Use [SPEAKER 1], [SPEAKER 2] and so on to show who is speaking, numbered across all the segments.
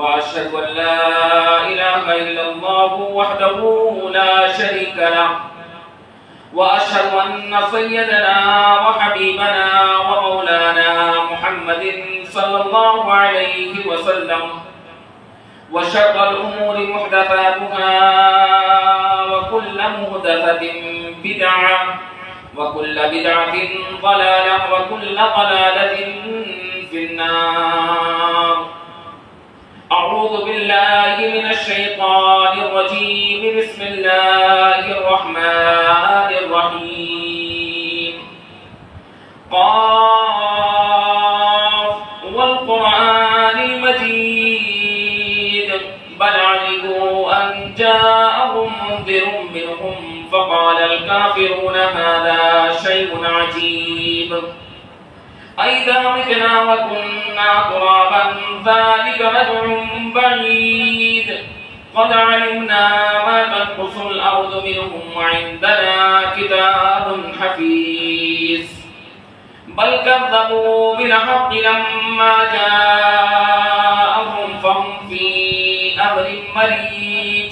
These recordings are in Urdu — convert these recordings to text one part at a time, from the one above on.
[SPEAKER 1] وأشهد أن لا إله إلا الله وحده لا شريك له وأشهد أن سيدنا وحبيبنا ومولانا محمد صلى الله عليه وسلم وشر الأمور محدثاتها وكل محدثة بدعة وكل بدعة ضلالة وكل ضلالة في النار. أعوذ بالله من الشيطان الرجيم. بسم الله الرحمن الرحيم. قاف والقرآن المجيد بل عجبوا أن جاءهم منذر منهم فقال الكافرون هذا شيء عجيب أئذا متنا وكنا ترابا ذلك رجع بعيد قد علمنا ما تنقص الأرض منهم وعندنا كتاب حفيظ بل كذبوا بالحق لما جاءهم فهم في أمر مريج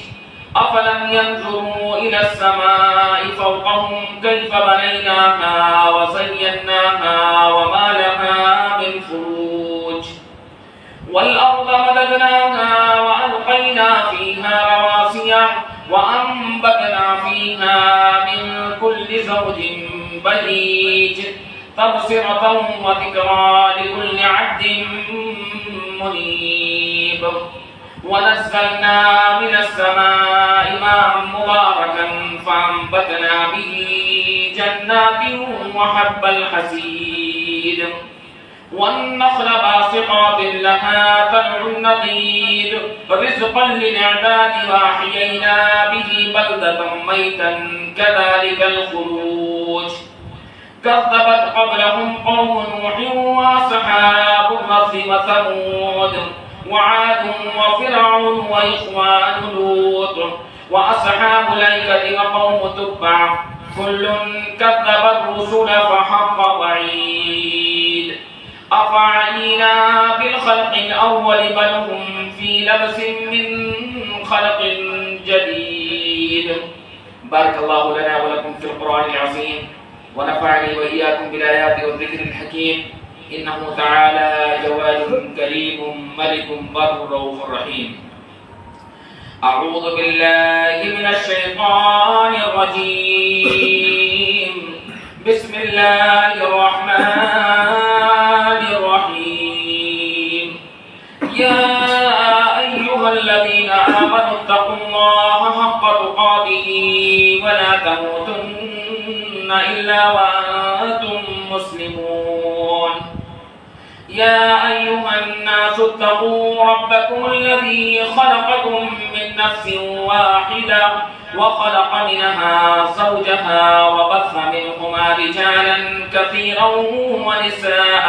[SPEAKER 1] أفلم ينظروا إلى السماء فوقهم كيف بنيناها وزيناها وما لها من فروج والأرض مددناها وألقينا فيها رواسي وأنبتنا فيها من كل زوج بهيج تبصرة وذكرى لكل عبد منيب ونزلنا من السماء ماء مباركا فأنبتنا به جنات وحب الحسيد والنخل باسقات لها طلع نضيد رزقا للعباد وأحيينا به بلدة ميتا كذلك الخروج كذبت قبلهم قوم نوح وأصحاب الرس وثمود وعاد وفرعون وإخوان لوط وأصحاب الأيكة وقوم تبع كل كذب الرسل فحق وعيد أفعينا بالخلق الأول بل هم في لبس من خلق جديد. بارك الله لنا ولكم في القرآن العظيم ونفعني وإياكم بالآيات والذكر الحكيم إنه تعالى جواد كريم ملك بر رؤوف رحيم. أعوذ بالله من الشيطان الرجيم. بسم الله الرحمن الرحيم. يا أيها الذين آمنوا اتقوا الله حق تقاته ولا تموتن إلا وأنتم مسلمون. يا أيها الناس اتقوا ربكم الذي خلقكم من نفس واحدة وخلق منها زوجها وبث منهما رجالا كثيرا ونساء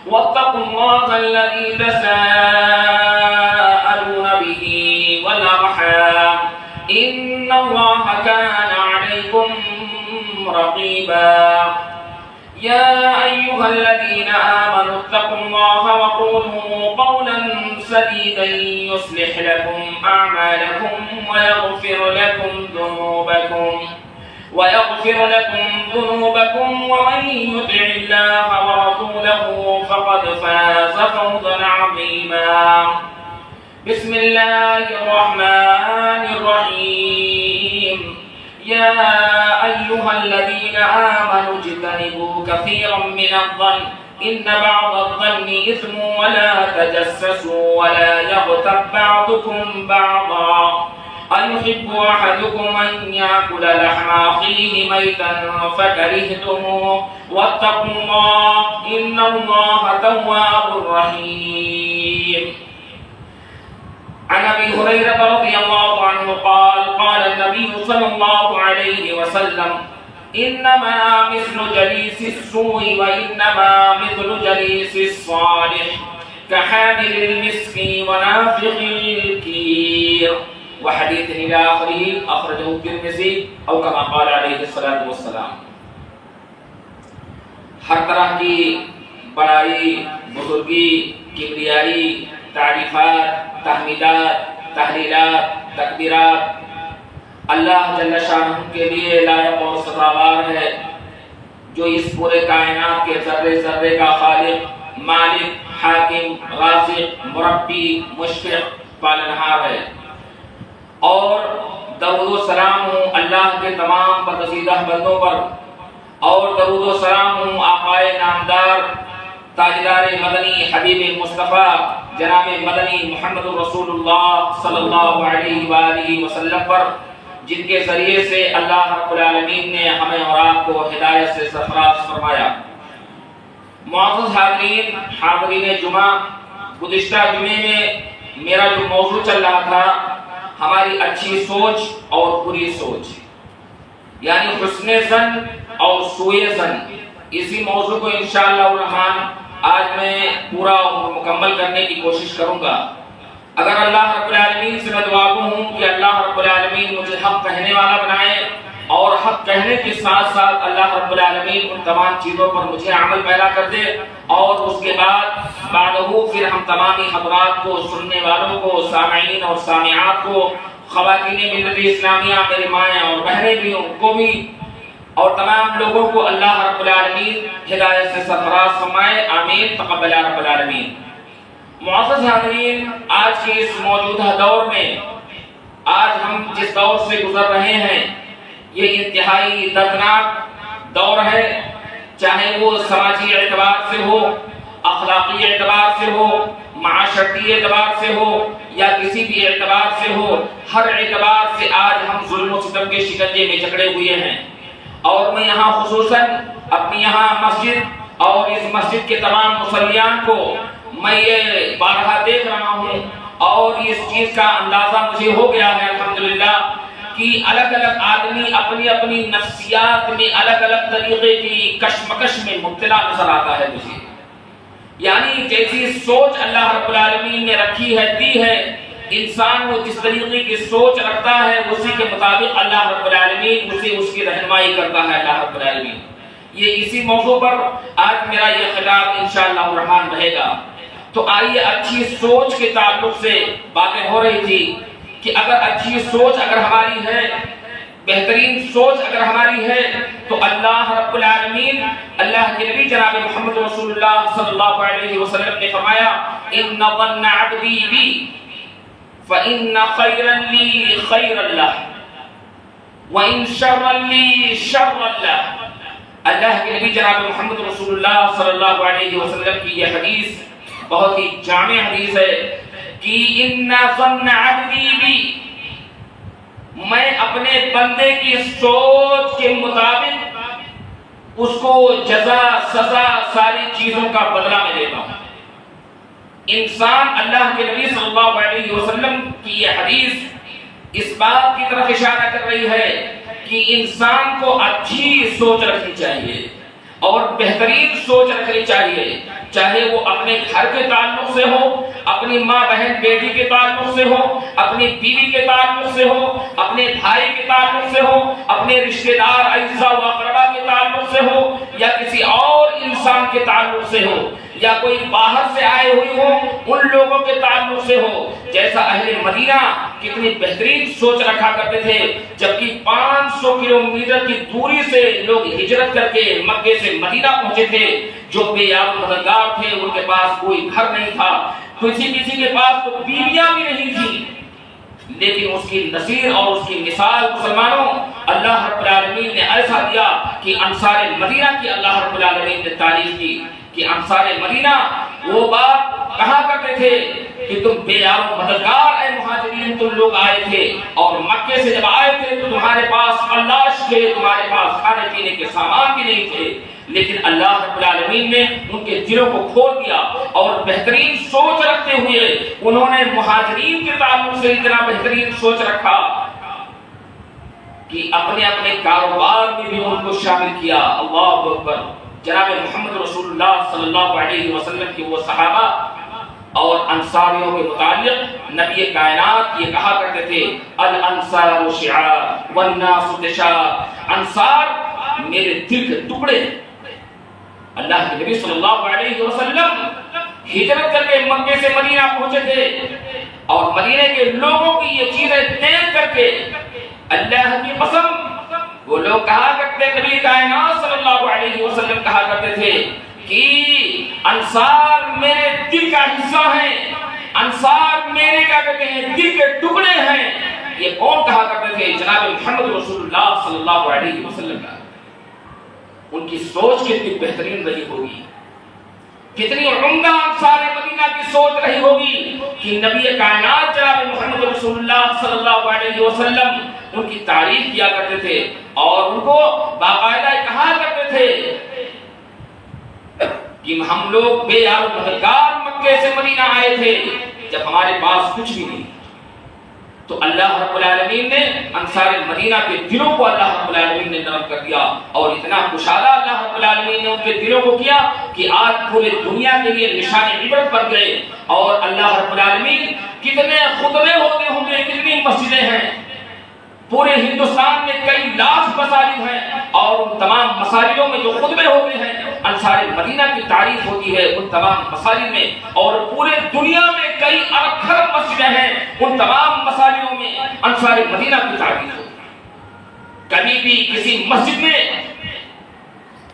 [SPEAKER 1] واتقوا الله الذي تساءلون به والأرحام إن الله كان عليكم رقيبا. يا أيها الذين آمنوا اتقوا الله وقولوا قولا سديدا يصلح لكم أعمالكم ويغفر لكم ذنوبكم ومن يطع الله ورسوله فقد فاز فوزا عظيما. بسم الله الرحمن الرحيم. يا أيها الذين آمنوا اجتنبوا كثيرا من الظن إن بعض الظن إثم ولا تجسسوا ولا يغتب بعضكم بعضا أيحب أحدكم أن يأكل لحم أخيه ميتا فكرهتموه واتقوا الله إن الله تواب رحيم. عن أبي هريرة رضي الله عنه قال قال النبي صلى الله عليه وسلم إنما مثل جليس السوء وإنما مثل جليس الصالح كحامل المسك ونافخ الكير. وحديث إلى آخره أخرجه الترمذي أو كما قال عليه الصلاة والسلام. ہر طرح کی بڑائی، بزرگی، کبریائی، تعریفات، تحمیدات، تحلیلات، تکبیرات اللہ جل شانہ کے لیے لائق اور سزاوار ہے، جو اس پورے کائنات کے ذرے ذرے کا خالق، مالک، حاکم، رازق، مربی، مشفق، پالنہار ہے. اور درود و سلام ہوں اللہ کے تمام برگزیدہ بندوں پر، اور درود و سلام ہوں آقائے نامدار تاجدار مدنی حبیب مصطفیٰ جناب مدنی محمد رسول اللہ صلی اللہ علیہ وآلہ وسلم پر، جن کے ذریعے سے اللہ رب العالمین نے ہمیں اور آپ کو ہدایت سے سرفراز فرمایا. معزز حاضرین جمعہ، گزشتہ جمعے میں میرا جو موضوع چل رہا تھا ہماری اچھی سوچ اور بری سوچ، یعنی حسن ظن اور سوء ظن، اسی موضوع کو انشاءاللہ الرحمن آج میں پورا مکمل کرنے کی کوشش کروں گا. اگر اللہ رب العالمین سے میں دعا ہوں کہ اللہ رب العالمین مجھے حق کہنے والا بنائے، اور حق کہنے کے ساتھ ساتھ اللہ رب العالمین ان تمام چیزوں پر مجھے عمل پیدا کر دے، اور اس کے بعد پھر ہم تمامی حضرات کو، سننے والوں کو، سامعین اور سامعات کو، خواتین ملت اسلامیہ، میری مائیں اور بہنیں بھی، ان کو بھی، اور تمام لوگوں کو اللہ رب العالمین ہدایت سے سرفراز فرمائے. آمین تقبل رب العالمین. معزز حاضرین، آج کے اس موجودہ دور میں، آج ہم جس دور سے گزر رہے ہیں، یہ انتہائی دردناک دور ہے، چاہے وہ سماجی اعتبار سے ہو، اخلاقی اعتبار سے ہو، معاشرتی اعتبار سے ہو، یا کسی بھی اعتبار سے ہو. ہر اعتبار سے آج ہم ظلم و ستم کے شکنجے میں جکڑے ہوئے ہیں. اور میں یہاں خصوصاً اپنی یہاں مسجد اور اس مسجد کے تمام مصلیان کو میں یہ بارہا دیکھ رہا ہوں، اور اس چیز کا اندازہ مجھے ہو گیا ہے الحمدللہ کہ الگ الگ آدمی اپنی اپنی نفسیات میں الگ الگ طریقے کی کشمکش میں مبتلا نظر آتا ہے مجھے. یعنی جیسی سوچ اللہ رب العالمین نے رکھی ہے، دی ہے، انسان وہ جس طریقے کی سوچ رکھتا ہے اسی کے مطابق اللہ رب العالمین اسے اس کی رہنمائی کرتا ہے اللہ رب العالمین. یہ اسی موضوع پر آج میرا یہ خطاب انشاءاللہ الرحمن رہے گا. تو آئیے اچھی سوچ کے تعلق سے باتیں ہو رہی تھی کہ اگر اچھی سوچ اگر ہماری ہے، بہترین سوچ اگر ہماری ہے تو اللہ رب العالمین، اللہ کے نبی جناب محمد رسول اللہ صلی اللہ علیہ وسلم نے فرمایا ان ظن عبدی بی فإن خیرا لی خیر اللہ وإن شرا لی شر اللہ۔ اللہ کے نبی جناب محمد رسول اللہ صلی اللہ علیہ وسلم کی یہ حدیث بہت ہی جامع حدیث ہے کہ ان ظن عبدی بی، میں اپنے بندے کی سوچ کے مطابق اس کو جزا سزا ساری چیزوں کا بدلہ میں دیتا ہوں۔ انسان، اللہ کے نبی صلی اللہ علیہ وسلم کی یہ حدیث اس بات کی طرف اشارہ کر رہی ہے کہ انسان کو اچھی سوچ رکھنی چاہیے اور بہترین سوچ رکھنی چاہیے، چاہے وہ اپنے گھر کے تعلق سے ہو، اپنی ماں بہن بیٹی کے تعلق سے ہو، اپنی بیوی کے تعلق سے ہو، اپنے بھائی کے تعلق سے ہو، اپنے رشتہ دار اعزاء و اقربا کے تعلق سے ہو، یا کسی اور انسان کے تعلق سے ہو، یا کوئی باہر سے آئے ہوئے ہو ان لوگوں کے تعلق سے ہو۔ جیسا اہل مدینہ کتنی بہترین سوچ رکھا کرتے تھے، جبکہ 500 کلومیٹر کی دوری سے لوگ ہجرت کر کے مکے سے مدینہ پہنچے تھے، جو بے یار مددگار تھے، ان کے پاس کوئی گھر نہیں تھا، کسی کے پاس تو بیویاں بھی نہیں تھی، لیکن اس کی نصیر اور اس کی مثال مسلمانوں اللہ رب العالمین نے ایسا دیا کہ انصار مدینہ کی اللہ رب العالمین نے تعریف کی کہ انصار مدینہ وہ بات کہا کرتے تھے کہ تم بے یار و مددگار اے مہاجرین، تم لوگ آئے تھے اور مکے سے جب آئے تھے تو تمہارے پاس کلاش تھے، تمہارے پاس کھانے پینے کے سامان بھی نہیں تھے، لیکن اللہ رب العالمین نے ان کے دلوں کو کھول دیا اور بہترین سوچ رکھتے ہوئے انہوں نے مہاجرین کے تعلق سے اتنا بہترین سوچ رکھا کہ اپنے اپنے کاروبار میں بھی ان کو شامل کیا۔ اللہ اکبر۔ جناب محمد رسول اللہ صلی اللہ علیہ وسلم کے وہ صحابہ اور انصاریوں کے متعلق نبی کائنات یہ کہا کرتے تھے الانصار شعار والناس تشاء، انصار میرے دل کے ٹکڑے ہیں۔ اللہ کے نبی صلی اللہ علیہ وسلم ہجرت کر کے مکے سے مدینہ پہنچے تھے اور مدینہ کے لوگوں کی یہ چیزیں دیکھ کر کے اللہ کی قسم وہ لوگ کہا کرتے، نبی کائنات صلی اللہ علیہ وسلم کہا کرتے تھے کہ انصار میرے دل کا حصہ ہیں، انصار میرے کیا کہتے ہیں دل کے ٹکڑے ہیں۔ یہ کون کہا کرتے تھے؟ جناب محمد رسول اللہ صلی اللہ علیہ وسلم کا۔ ان کی سوچ کتنی بہترین رہی ہوگی، کتنی عمدہ انصار مدینہ کی سوچ رہی ہوگی کہ نبی کائنات جناب محمد رسول اللہ صلی اللہ علیہ وسلم ان کی تعریف کیا کرتے تھے اور ان کو باقاعدہ کہا کرتے تھے کہ ہم لوگ بے یار و مددگار مکے سے مدینہ آئے تھے جب ہمارے پاس کچھ بھی نہیں۔ تو اللہ رب العالمین نے انصار مدینہ کے دلوں کو اللہ رب العالمین نے نرم کر دیا اور اتنا کشادہ اللہ رب العالمین نے ان کے دلوں کو کیا کہ آج پورے دنیا کے لیے نشان عبرت بن گئے۔ اور اللہ رب العالمین کتنے خطبے ہوتے ہوں گے، کتنی مسجدیں ہیں، پورے ہندوستان میں کئی لاکھ مساجد ہیں اور ان تمام مساجدوں میں جو خطبے ہوتے ہیں انصار مدینہ کی تعریف ہوتی ہے ان تمام مساجد میں، اور پورے دنیا میں کئی ارب خرب مسجدیں ہیں، ان تمام مساجدوں میں انصار مدینہ کی تعریف ہوتی ہے۔ کبھی بھی کسی مسجد میں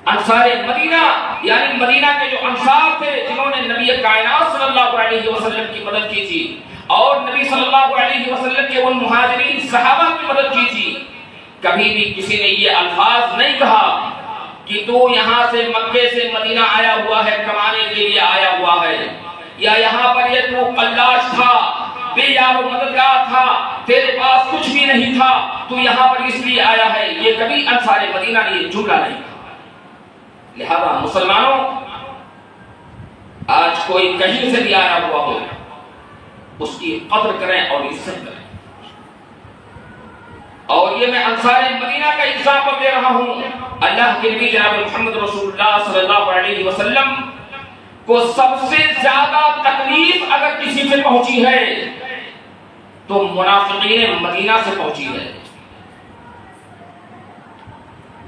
[SPEAKER 1] انصار مدینہ یعنی مدینہ کے جو انصار تھے جنہوں نے نبی کائنات صلی اللہ علیہ وسلم کی مدد کی تھی اور نبی صلی اللہ علیہ وسلم کے ان مہاجرین صحابہ کی مدد کی تھی، کبھی بھی کسی نے یہ الفاظ نہیں کہا کہ تو یہاں سے مکے سے مدینہ آیا ہوا ہے کمانے کے لیے آیا ہوا ہے، یا یہاں پر یہ تو قلاش تھا، بے یار و مددگار تھا، تیرے پاس کچھ بھی نہیں تھا، تو یہاں پر اس لیے آیا ہے۔ یہ کبھی انصار مدینہ نے یہ جملہ نہیں کہا۔ لہذا مسلمانوں، آج کوئی کہیں سے بھی آیا ہوا ہو اس کی قدر کریں اور عزت کریں۔ اور یہ میں انصار مدینہ کا اگزامپل دے رہا ہوں۔ اللہ کے نبی جناب محمد رسول اللہ صلی اللہ علیہ وسلم کو سب سے زیادہ تکلیف اگر کسی سے پہنچی ہے تو منافقین مدینہ سے پہنچی ہے،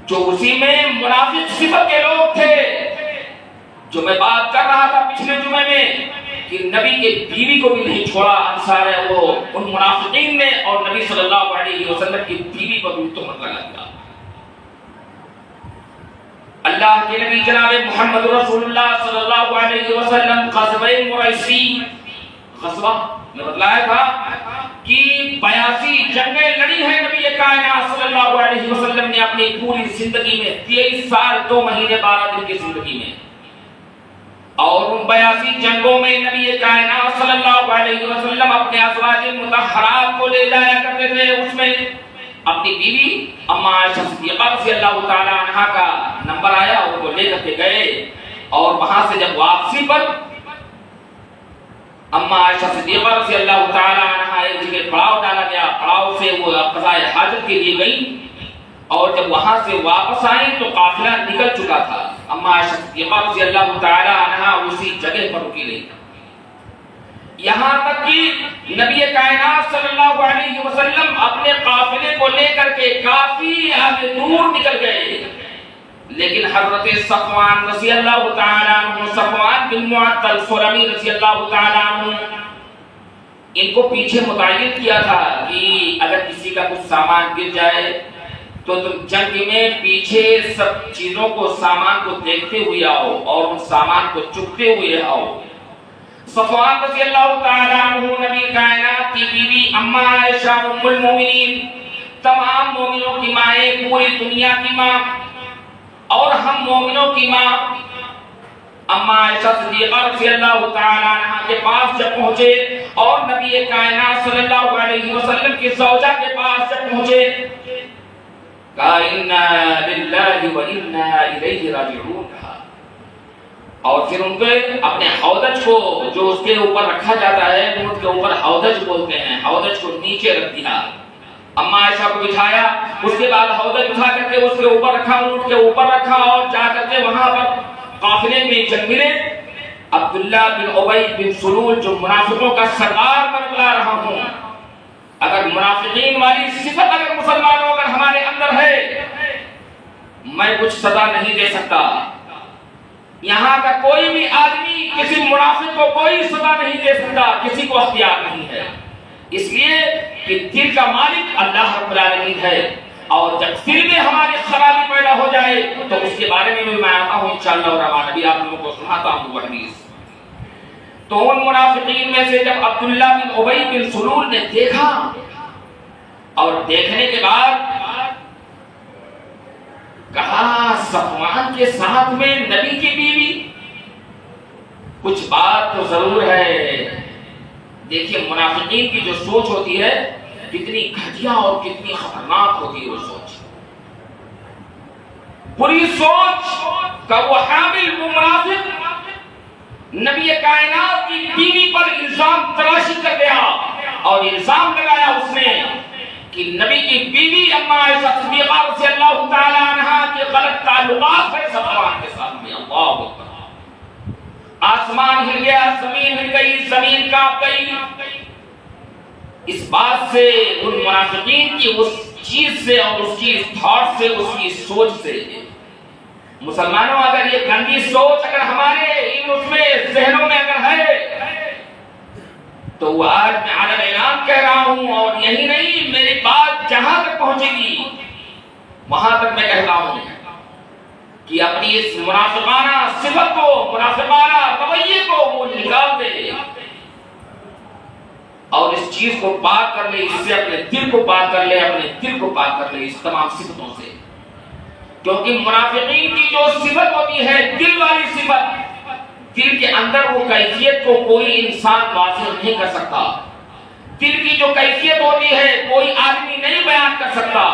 [SPEAKER 1] جو اسی میں منافق صفت کے لوگ تھے، جو میں بات کر رہا تھا پچھلے جمعے میں کہ نبی کے بیوی کو بھی نہیں چھوڑا انصار ہے وہ ان منافقین نے، اور نبی صلی اللہ علیہ وسلم کی بیوی پر بھی تہمت لگا دیا۔ اللہ کے نبی جناب محمد رسول اللہ صلی اللہ علیہ وسلم غزوہ مریسی، غزوہ میں بتلایا تھا کہ 82 جنگیں لڑی ہیں نبی کائنات صلی اللہ علیہ وسلم نے اپنی پوری زندگی میں، 23 سال 2 مہینے 12 دن کی زندگی میں، اور ان 82 جنگوں میں نبی کائنات صلی اللہ علیہ وسلم اپنے ازواج مطہرات کو لے جایا کرتے تھے۔ اس میں اپنی بیوی اما عائشہ صدیقہ رضی اللہ تعالی عنہا کا نمبر آیا، ان کو لے کر کے گئے، اور وہاں سے جب واپسی پر اما عائشہ صدیقہ رضی اللہ تعالی عنہا ایک جگہ پڑاؤ ڈالا گیا، پڑاؤ سے وہ قضاء حاجت کے لیے گئی، اور جب وہاں سے واپس آئیں تو قافلہ نکل چکا تھا۔ اما عائشہ صدیقہ رضی اللہ تعالی عنہا اسی جگہ پر رکی رہی، یہاں تک کہ نبی کائنات صلی اللہ علیہ وسلم اپنے قافلے کو لے کر کے کافی آگے دور نکل گئے، لیکن حضرت صفوان رضی اللہ تعالی عنہ، صفوان بن معطل سلمی رضی اللہ تعالی عنہ، ان کو پیچھے متعین کیا تھا کہ اگر کسی کا کچھ سامان گر جائے تو تم جنگ میں پیچھے سب چیزوں کو، سامان کو دیکھتے ہوئے آؤ اور ان سامان کو چکتے ہوئے آؤ۔ صفوان رضی اللہ تعالی عنہ نبی کائنات کی بیوی اما عائشہ ام المومنین، تمام مومنوں کی ماں، پوری دنیا کی ماں اور ہم مومنوں کی ماں، اما عائشہ صدیقہ رضی اللہ تعالی عنہا کے پاس جب پہنچے اور نبی کائنات صلی اللہ علیہ وسلم کی زوجہ کے پاس جب پہنچے، کہا انا للہ و انا الیہ راجعون، اور پھر ان کے اپنے ہودج کو جو اس کے اوپر رکھا جاتا ہے، اونٹ کے اوپر ہودج بولتے ہیں، ہودج کو نیچے رکھ دیا، اما عائشہ کو بٹھایا، اس کے بعد ہودج اٹھا کر کے اس کے اوپر رکھا، اونٹ کے اوپر رکھا، اور جا کر کے وہاں پر قافلے میں جب ملے عبداللہ بن ابی بن سلول، جو منافقوں کا سردار میں بلا رہا ہوں، اگر منافقین والی صفت اگر مسلمانوں اگر ہمارے اندر ہے، میں کچھ سزا نہیں دے سکتا، یہاں کا کوئی بھی آدمی کسی منافق کو کوئی سزا نہیں دے سکتا، کسی کو اختیار نہیں ہے، اس لیے کہ دل کا مالک اللہ رب العالمین ہے، اور جب دل میں ہماری خرابی پیدا ہو جائے تو اس کے بارے میں میں آتا ہوں انشاءاللہ الرحمن، نبی آپ لوگوں کو سناتا ہوں وہ حدیث۔ تو ان منافقین میں سے جب عبداللہ بن ابی بن سلول نے دیکھا، اور دیکھنے کے بعد کہا صفوان کے ساتھ میں نبی کی بیوی، کچھ بات تو ضرور ہے۔ دیکھیے منافقین کی جو سوچ ہوتی ہے کتنی گھٹیا اور کتنی خطرناک ہوتی ہے، وہ سوچ، بری سوچ کا وہ حامل، وہ منافق نبی کائنات کی بیوی پر الزام تراشی کر گیا، اور الزام لگایا اس نے کہ نبی کی بیوی اما عائشہ صدیقہ رضی اللہ تعالی عنہا کے غلط تعلقات ہیں صفوان کے ساتھ میں۔ اللہ اکبر، آسمان ہل گیا، زمین ہل گئی، زمین کانپ گئی، اس بات سے، ان منافقین کی اس چیز سے اور اس کی تھاٹ سے، اس کی سوچ سے۔ مسلمانوں اگر یہ گندی سوچ اگر ہمارے اس میں ذہنوں میں اگر ہے تو وہ آج میں عالم اعلان کہہ رہا ہوں، اور یہی نہیں، میری بات جہاں تک پہنچے گی وہاں تک میں کہتا ہوں کہ اپنی اس منافقانہ صفت کو، منافقانہ رویے کو وہ نکال دے، اور اس چیز کو پاک کر لے، اس سے اپنے دل کو پاک کر لے، اپنے دل کو پاک کر لے اس تمام صفتوں سے، کیونکہ منافقین کی جو صفت ہوتی ہے دل والی صفت، دل کے اندر وہ کیفیت کو کوئی انسان واضح نہیں کر سکتا، دل کی جو کیفیت ہوتی ہے کوئی آدمی نہیں بیان کر سکتا۔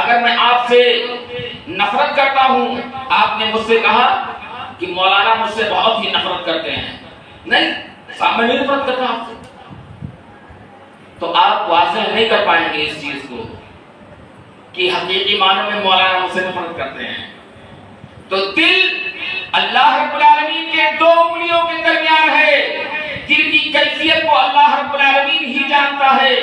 [SPEAKER 1] اگر میں آپ سے نفرت کرتا ہوں، آپ نے مجھ سے کہا کہ مولانا مجھ سے بہت ہی نفرت کرتے ہیں، نہیں، میں نہیں نفرت کرتا آپ سے، تو آپ واضح نہیں کر پائیں گے اس چیز کو کہ حقیقی معنی میں مولانا مجھ سے نفرت کرتے ہیں۔ تو دل اللہ رب العالمین کے 2 انگلیوں کے درمیان ہے، دل کی کیفیت کو اللہ رب العالمین ہی جانتا ہے،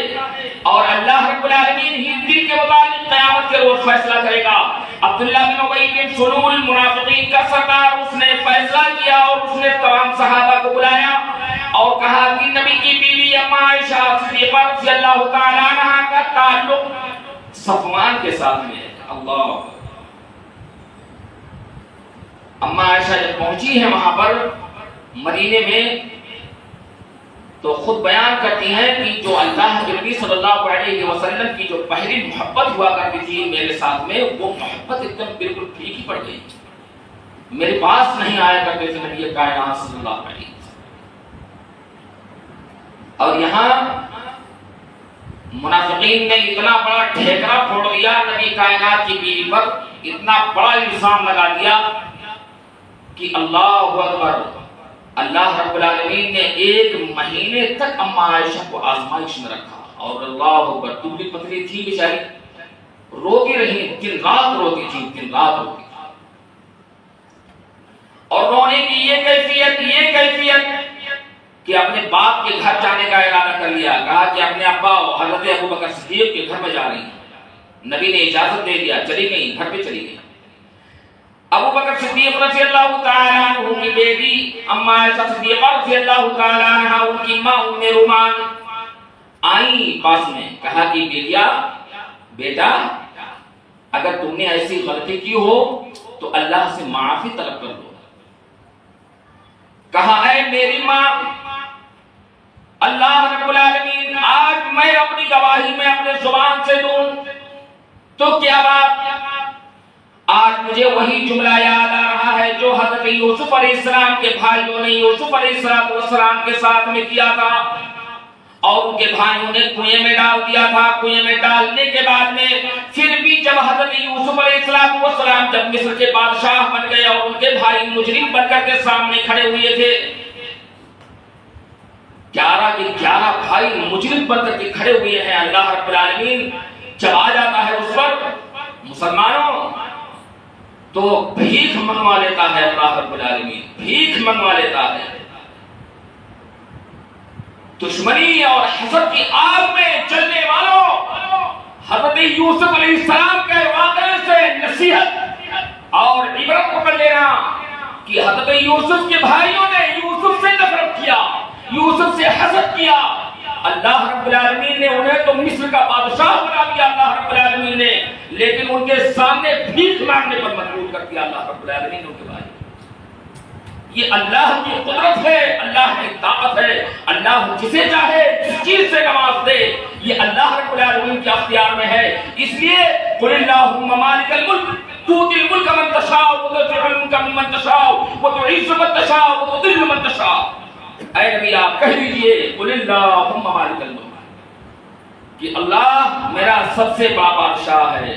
[SPEAKER 1] اور اللہ رب العالمین ہی دل کے متعلق قیامت کے روز فیصلہ کرے گا۔ اب عبداللہ بن ابی بن سلول منافقین کا سردار، اس نے فیصلہ کیا اور اس نے تمام صحابہ کو بلایا اور کہا کہ نبی کی بیوی اما عائشہ صدیقہ رضی اللہ تعالی عنہا کا تعلق صفوان کے ساتھ میں ہے۔ اللہ، اما عائشہ جب پہنچی ہے وہاں پر مدینے میں تو خود بیان کرتی ہیں کہ جو اللہ کے نبی صلی اللہ علیہ وسلم کی جو پہلی محبت ہوا کرتی تھی میرے ساتھ میں، وہ محبت ایک دم بالکل پھیکی پڑ گئی، میرے پاس نہیں آیا کرتے تھے نبی کائنات صلی اللہ علیہ وسلم۔ اور یہاں منافقین نے اتنا بڑا ٹھیکرا پھوڑ دیا نبی کائنات کی بیوی پر، اتنا بڑا الزام لگا دیا کہ اللہ اکبر، اللہ رب العالمین نے 1 مہینے تک اما عائشہ کو آزمائش میں رکھا، اور اللہ اکبر، دبلی پتلی تھی بیچاری، روتی رہی، دن رات روتی تھی، دن رات روتی تھی، اور رونے کی یہ کیفیت کہ اپنے باپ کے گھر جانے کا ارادہ کر لیا، کہا کہ اپنے ابا حضرت ابوبکر صدیق کے گھر میں جا رہی ہیں، نبی نے اجازت دے دیا، چلی گئی، گھر پہ چلی گئی۔ ابوبکر صدیق رضی اللہ تعالی عنہ کی بیٹی اما عائشہ صدیقہ رضی اللہ تعالی عنہ، ان کی ماں ام رومان آئی پاس میں، کہا کہ بیٹا اگر تم نے ایسی غلطی کی ہو تو اللہ سے معافی طلب کر لو۔ کہا اے میری ماں، اللہ رب العالمین آج میں اپنی گواہی میں اپنے زبان سے دوں تو کیا بات، آج مجھے وہی جملہ یاد آ رہا ہے جو حضرت یوسف علیہ السلام کے بھائیوں نے یوسف علیہ السلام کے ساتھ میں کیا تھا، اور ان کے بھائیوں نے کنویں میں ڈال دیا تھا۔ کنویں میں ڈالنے کے بعد میں پھر بھی جب حضرت یوسف علیہ السلام جب مصر کے بادشاہ بن گئے اور ان کے بھائی مجرم بن کر کے سامنے کھڑے ہوئے تھے، 11 کے 11 بھائی مجرم بن کر کے کھڑے ہوئے ہیں، اللہ رب العالمین جب آ جاتا ہے اس پر مسلمانوں تو بھیک منگوا لیتا ہے، اللہ رب العالمین بھیک منگوا لیتا ہے۔ دشمنی اور حسد کی آگ میں چلنے والوں، حضرت یوسف علیہ السلام کے واقعے سے نصیحت اور عبرت پکڑ لینا کہ حضرت یوسف کے بھائیوں نے یوسف سے نفرت کیا، یوسف سے حسد کیا، اللہ رب العالمین نے انہیں تو مصر کا بادشاہ بنا دیا اللہ رب العالمین نے، لیکن ان کے سامنے بھیک مانگنے پر مجبور کر دیا اللہ رب العالمین نے ان کے بھائی۔ یہ اللہ کی قدرت ہے، اللہ کی طاقت ہے، اللہ جسے چاہے جس چیز سے نواز دے، یہ اللہ رب العالمین کے اختیار میں ہے۔ اس لیے قل اللہم مالک الملک تؤتی الملک من تشاء وتنزع الملک ممن تشاء وتعز من تشاء وتذل من تشاء۔ اے نبی آپ کہہ دیجئے قل اللہم مالک الملک، کہ اللہ میرا سب سے بڑا بادشاہ ہے،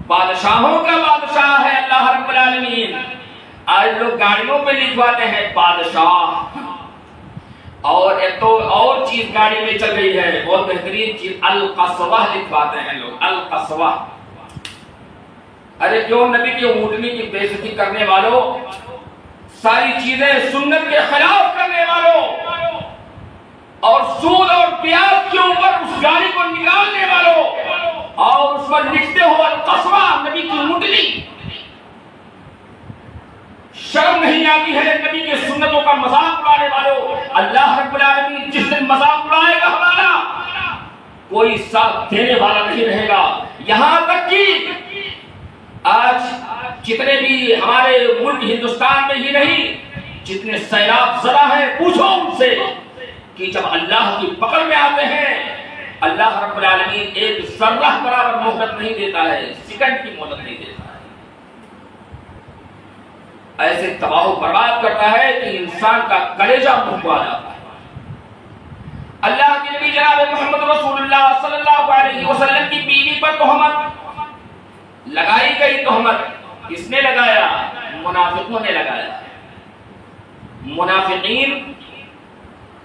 [SPEAKER 1] بادشاہوں کا بادشاہ ہے اللہ رب العالمین۔ آج لوگ گاڑیوں پہ لکھواتے ہیں بادشاہ، اور ایک تو اور چیز گاڑی میں چل رہی ہے بہت بہترین چیز، القصوہ لکھواتے ہیں لوگ، القصوہ۔ ارے کیوں نبی کی اونٹنی کی بے عزتی کرنے والوں، ساری چیزیں سنت کے خلاف کرنے والوں، اور سود اور پیاز کے اوپر اس گاڑی کو نکالنے والوں، اور اس پر لکھتے ہو القصوہ نبی کی اونٹنی، شرم نہیں آتی ہے نبی کے سنتوں کا مذاق اڑانے والوں۔ اللہ رب العالمین جس دن مذاق اڑائے گا ہمارا، کوئی ساتھ دینے والا نہیں رہے گا۔ یہاں تک کہ آج جتنے بھی ہمارے ملک ہندوستان میں ہی نہیں، جتنے سیلاب زدہ ہیں، پوچھو ان سے کہ جب اللہ کی پکڑ میں آتے ہیں، اللہ رب العالمین ایک ذرہ برابر مہلت نہیں دیتا ہے، سیکنڈ کی مہلت نہیں دیتا ہے، ایسے تباہ و برباد کرتا ہے کہ انسان کا کلیجہ منہ آ جاتا ہے۔ اللہ کے نبی جناب محمد رسول اللہ صلی اللہ علیہ وسلم کی بیوی پر تہمت لگائی گئی، تہمت کس نے لگایا؟ منافقوں نے لگایا۔ منافقین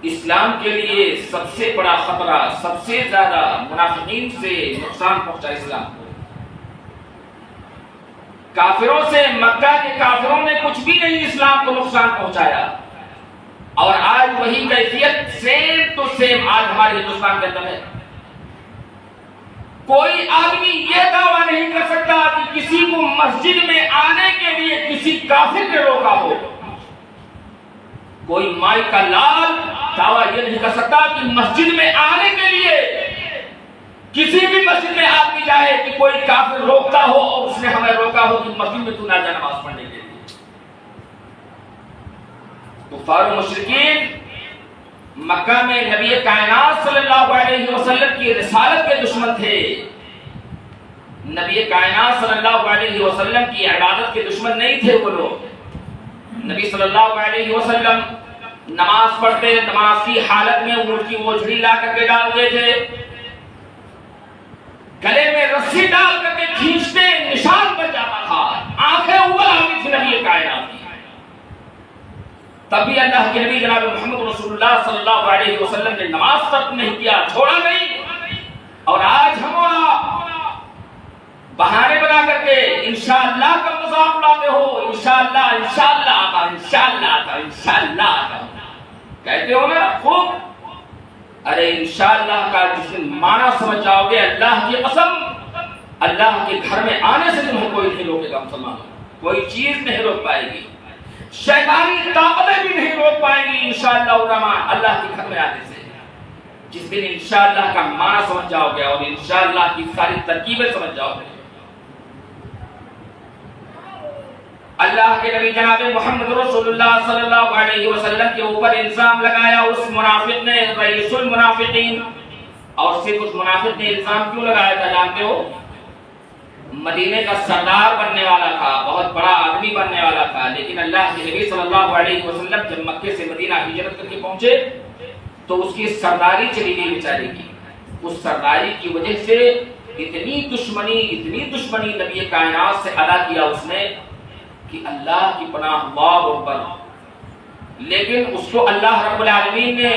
[SPEAKER 1] اسلام کے لیے سب سے بڑا خطرہ، سب سے زیادہ منافقین سے نقصان پہنچا اسلام کو۔ کافروں سے، مکہ کے کافروں نے کچھ بھی نہیں اسلام کو نقصان پہنچایا، اور آج وہی کیفیت سیم تو سیم آج ہمارے ہندوستان کے اندر ہے۔ کوئی آدمی یہ دعویٰ نہیں کر سکتا کہ کسی کو مسجد میں آنے کے لیے کسی کافر نے روکا ہو. کوئی مائی کا لال دعویٰ یہ نہیں کر سکتا کہ مسجد میں آنے کے لیے کسی بھی مسجد میں آدمی جائے کہ کوئی کافر روکتا ہو اور اس نے ہمیں روکا ہو کہ مسجد میں تو نہ جا نماز پڑھنے کے لیے. کفار و مشرکین مکہ میں نبی کائنات صلی اللہ علیہ وسلم کی رسالت کے دشمن تھے. نبی کائنات صلی اللہ علیہ وسلم کی عبادت کے دشمن نہیں تھے وہ لوگ. نبی صلی اللہ علیہ وسلم نماز پڑھتے، نماز کی حالت میں اونٹ کی اوجھڑی لا کر کے ڈال دیے تھے، گلے میں رسی ڈال کر کے کھینچتے نشان بن جاتا تھا، آنکھیں ابل آتی تھی نبی کائنات کی. تب بھی اللہ کے نبی جناب محمد رسول اللہ صلی اللہ علیہ وسلم نے نماز ترک نہیں کیا، چھوڑا نہیں. اور آج ہم بہانے بنا کر کے انشاءاللہ کا مذاق اڑاتے ہو، انشاءاللہ انشاءاللہ آتا، انشاءاللہ آتا، انشاءاللہ آتا کہتے ہو نا خوب. ارے انشاءاللہ کا جس دن معنی سمجھ جاؤ گے، اللہ کی قسم اللہ کے گھر میں آنے سے تمہیں کوئی نہیں روکے گا. مسلمانوں کوئی چیز نہیں روک پائے گی، شیطانی طاقتیں بھی نہیں روک پائیں گی انشاءاللہ علماء اللہ کے گھر میں آنے سے. جس دن انشاءاللہ کا معنی سمجھ جاؤ گے اور انشاءاللہ کی ساری ترکیبیں سمجھ جاؤ گے. اللہ کے نبی جناب محمد رسول اللہ صلی اللہ علیہ وسلم کے اوپر الزام لگایا اس منافق نے، رئیس المنافقین. اور صرف اس منافق نے الزام کیوں لگایا تھا جانتے ہو؟ مدینے کا سردار بننے والا تھا، بہت بڑا آدمی بننے والا تھا. لیکن اللہ کے نبی صلی اللہ علیہ وسلم جب مکے سے مدینہ ہجرت کر کے پہنچے تو اس کی سرداری چلی گئی بیچارے کی. اس سرداری کی وجہ سے اتنی دشمنی نبی کائنات سے ادا کیا اس نے کہ اللہ کی پناہ اللہ اکبر. لیکن اس کو اللہ رب العالمین نے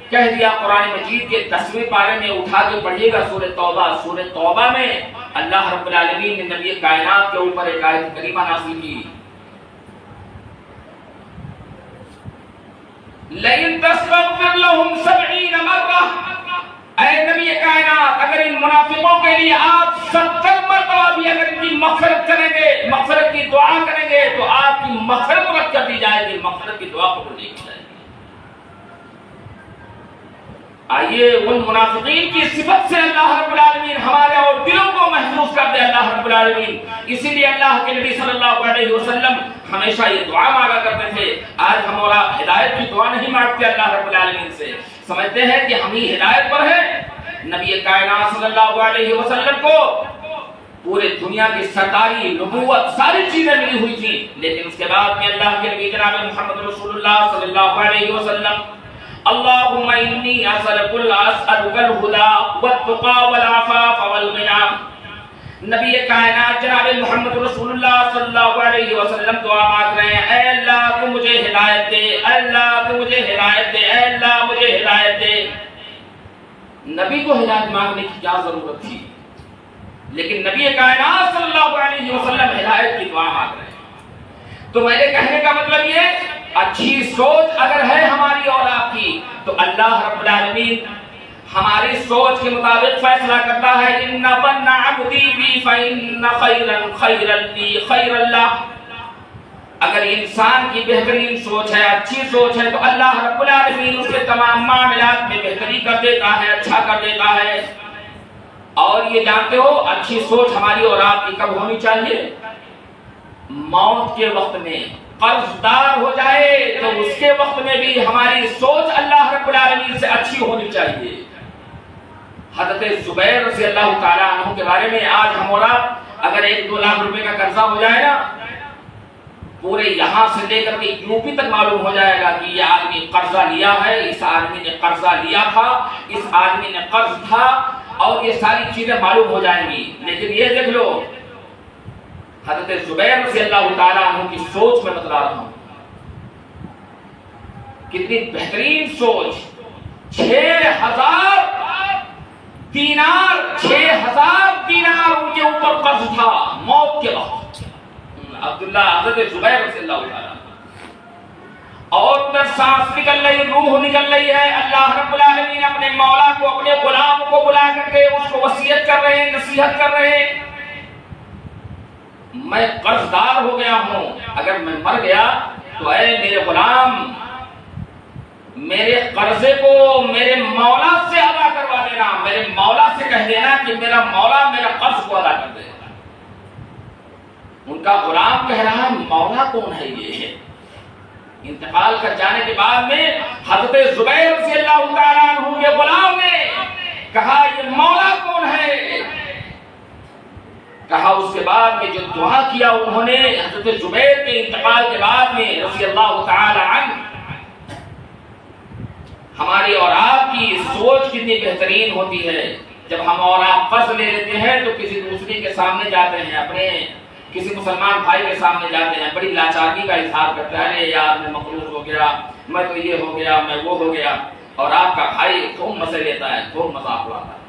[SPEAKER 1] کہہ دیا قرآن مجید کے 10ویں پارے میں، اٹھا کے پڑھیے گا سورہ توبہ. سورہ توبہ میں اللہ رب العالمین نے نبی کائنات کے اوپر ایک آیت کریمہ نازل کی، لئن تستغفر لهم 70 مرہ. اے نبی کائنات اگر ان منافقوں کے لیے آپ 70 مرتبہ بھی اگر ان کی مغفرت کریں گے، مغفرت کی دعا کریں گے تو آپ کی مغفرت رد کر دی جائے گی، مغفرت کی دعا قبول نہیں کی جائے گی. آئیے ان منافقین کی صفت سے اللہ رب العالمین ہمارے اور دلوں کو محفوظ کر دے اللہ رب العالمین. اسی لیے اللہ کے نبی صلی اللہ علیہ وسلم ہمیشہ یہ دعا مانگا کرتے تھے. آج ہم اور ہدایت کی دعا نہیں مانگتے اللہ رب العالمین سے، سمجھتے ہیں کہ ہم ہی ہدایت پر ہیں. نبی کائنات صلی اللہ علیہ وسلم کو پورے دنیا کی سرداری، نبوت، ساری چیزیں ملی ہوئی تھی. لیکن اس کے بعد میں اللہ کے نبی جناب محمد رسول اللہ صلی اللہ علیہ وسلم اللہم انی اسألک الہدی والتقی والعفاف والغنی. نبی کائنات جناب محمد رسول اللہ صلی اللہ علیہ وسلم دعا مانگ رہے ہیں، اے اللہ تو مجھے ہدایت دے، اے اللہ تو مجھے ہدایت دے، اے اللہ مجھے ہدایت دے. نبی کو ہدایت مانگنے کی کیا ضرورت تھی؟ لیکن نبی کائنات صلی اللہ علیہ وسلم ہدایت کی دعا مانگ رہے ہیں. تو میرے کہنے کا مطلب یہ، اچھی سوچ اگر ہے ہماری اور آپ کی تو اللہ رب العالمین ہماری سوچ کے مطابق فیصلہ کرتا ہے. ان ظن عبدی بی فإن خیرا لی خیر اللہ. اگر انسان کی بہترین سوچ ہے، اچھی سوچ ہے تو اللہ رب العالمین اس کے تمام معاملات میں بہتری کر دیتا ہے، اچھا کر دیتا ہے. اور یہ جانتے ہو اچھی سوچ ہماری اور آپ کی کب ہونی چاہیے؟ موت کے وقت میں. قرض دار ہو جائے تو اس کے وقت میں بھی ہماری سوچ اللہ رب العالمین سے اچھی ہونی چاہیے. حضرت زبیر رضی اللہ تعالیٰ عنہ کے بارے میں آج ہم اور آپ اگر 1-2 لاکھ روپے کا قرضہ ہو جائے نا، پورے یہاں سے لے کر کے یوپی تک معلوم ہو جائے گا کہ یہ آدمی قرضہ لیا ہے، اس آدمی نے قرضہ لیا تھا، اس آدمی نے قرض تھا، اور یہ ساری چیزیں معلوم ہو جائیں گی. لیکن یہ دیکھ لو حضرت زبیر رضی اللہ تعالیٰ عنہ کی سوچ میں بتلا رہا ہوں، کتنی بہترین سوچ. 6,000 دینار ان کے اوپر قرض تھا موت کے وقت. عبداللہ حضرت زبیر رضی اللہ تعالیٰ اور ادھر سانس نکل رہی، روح نکل رہی ہے. اللہ رب العالمین اپنے مولا کو، اپنے غلام کو بلا کر کر کے اس کو وصیت کر رہے ہیں، نصیحت کر رہے ہیں، میں قرض دار ہو گیا ہوں، اگر میں مر گیا تو اے میرے غلام میرے قرضے کو میرے مولا سے ادا کروا دینا، میرے مولا سے کہہ دینا کہ میرا مولا میرا قرض کو ادا کر دے۔ ان کا غلام کہہ رہا ہے مولا کون ہے یہ؟ انتقال کر جانے کے بعد میں حضرت زبیر رضی اللہ تعالیٰ عنہ کے غلام نے کہا یہ مولا کون ہے؟ کہا اس کے بعد میں جو دعا کیا انہوں نے حضرت زبیر کے انتقال کے بعد میں رضی اللہ تعالیٰ عنہ، ہماری اور آپ کی سوچ کتنی بہترین ہوتی ہے۔ جب ہم اور آپ قرض لے لیتے ہیں تو کسی دوسرے کے سامنے جاتے ہیں، اپنے کسی مسلمان بھائی کے سامنے جاتے ہیں، بڑی لاچارگی کا اظہار کرتا ہے، یار میں مقروض ہو گیا، میں تو یہ ہو گیا، میں وہ ہو گیا، اور آپ کا بھائی خوب مزے لیتا ہے، خوب مذاق اڑاتا ہے۔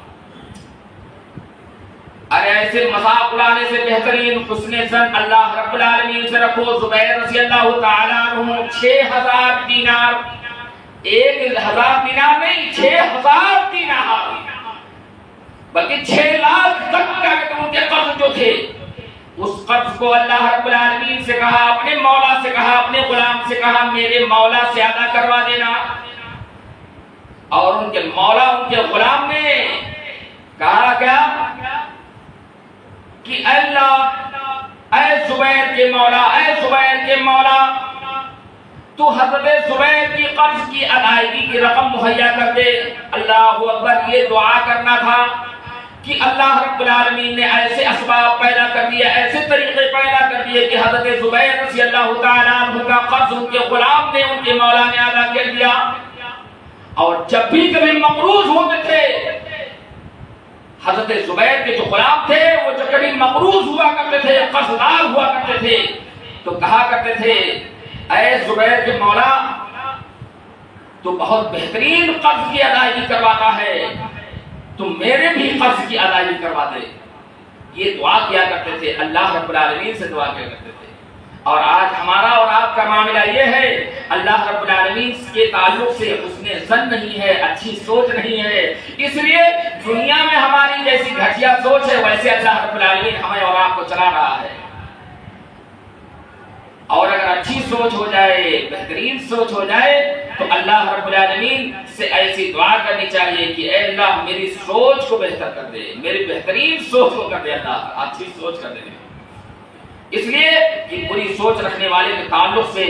[SPEAKER 1] ارے ایسے مذاق اڑانے سے بہترین حسن ظن اللہ رب العالمین سے رکھو۔ زبیر رضی اللہ تعالیٰ عنہ 6000 دینار، 1000 دینار نہیں 6000 دینار، بلکہ 6 لاکھ تک کا ان کے قرض جو تھے، اس قرض کو اللہ رب العالمین سے کہا، اپنے مولا سے کہا، اپنے غلام سے کہا میرے مولا سے ادا کروا دینا۔ اور ان کے مولا ان کے غلام نے کہا کیا کہ اللہ اے زبیر کے مولا، اے زبیر کے مولا تو حضرت زبیر کی قرض کی ادائیگی کی رقم مہیا کر دے۔ اللہ اکبر، یہ دعا کرنا تھا کہ اللہ رب العالمین نے ایسے اسباب پیدا کر دیے، ایسے طریقے پیدا کر دیے کہ حضرت زبیر رضی اللہ تعالیٰ عنہ کا قرض ان کے غلام نے ان کے مولا نے ادا کر دیا۔ اور جب بھی کبھی مقروض ہوتے تھے، حضرت زبیر کے جو غلام تھے وہ جب کبھی مقروض ہوا کرتے تھے، قرض دار ہوا کرتے تھے، تو کہا کرتے تھے اے زبیر کے مولا تو بہت بہترین قرض کی ادائیگی کرواتا ہے، تم میرے بھی قرض کی ادائیگی کروا دے۔ یہ دعا کیا کرتے تھے، اللہ رب العالمین سے دعا کیا کرتے تھے۔ اور آج ہمارا اور آپ کا معاملہ یہ ہے، اللہ رب العالمین کے تعلق سے حسن ظن نہیں ہے، اچھی سوچ نہیں ہے، اس لیے دنیا میں ہماری جیسی گھٹیا سوچ ہے ویسے اللہ رب العالمین ہمیں اور آپ کو چلا رہا ہے۔ اور اگر اچھی سوچ ہو جائے، بہترین سوچ ہو جائے تو اللہ رب العالمین سے ایسی دعا کرنی چاہیے کہ اے اللہ میری سوچ کو بہتر کر دے، میری بہترین سوچ کو کر دے، اللہ اچھی سوچ کر دے۔ اس لیے کہ بری سوچ رکھنے والے کے تعلق سے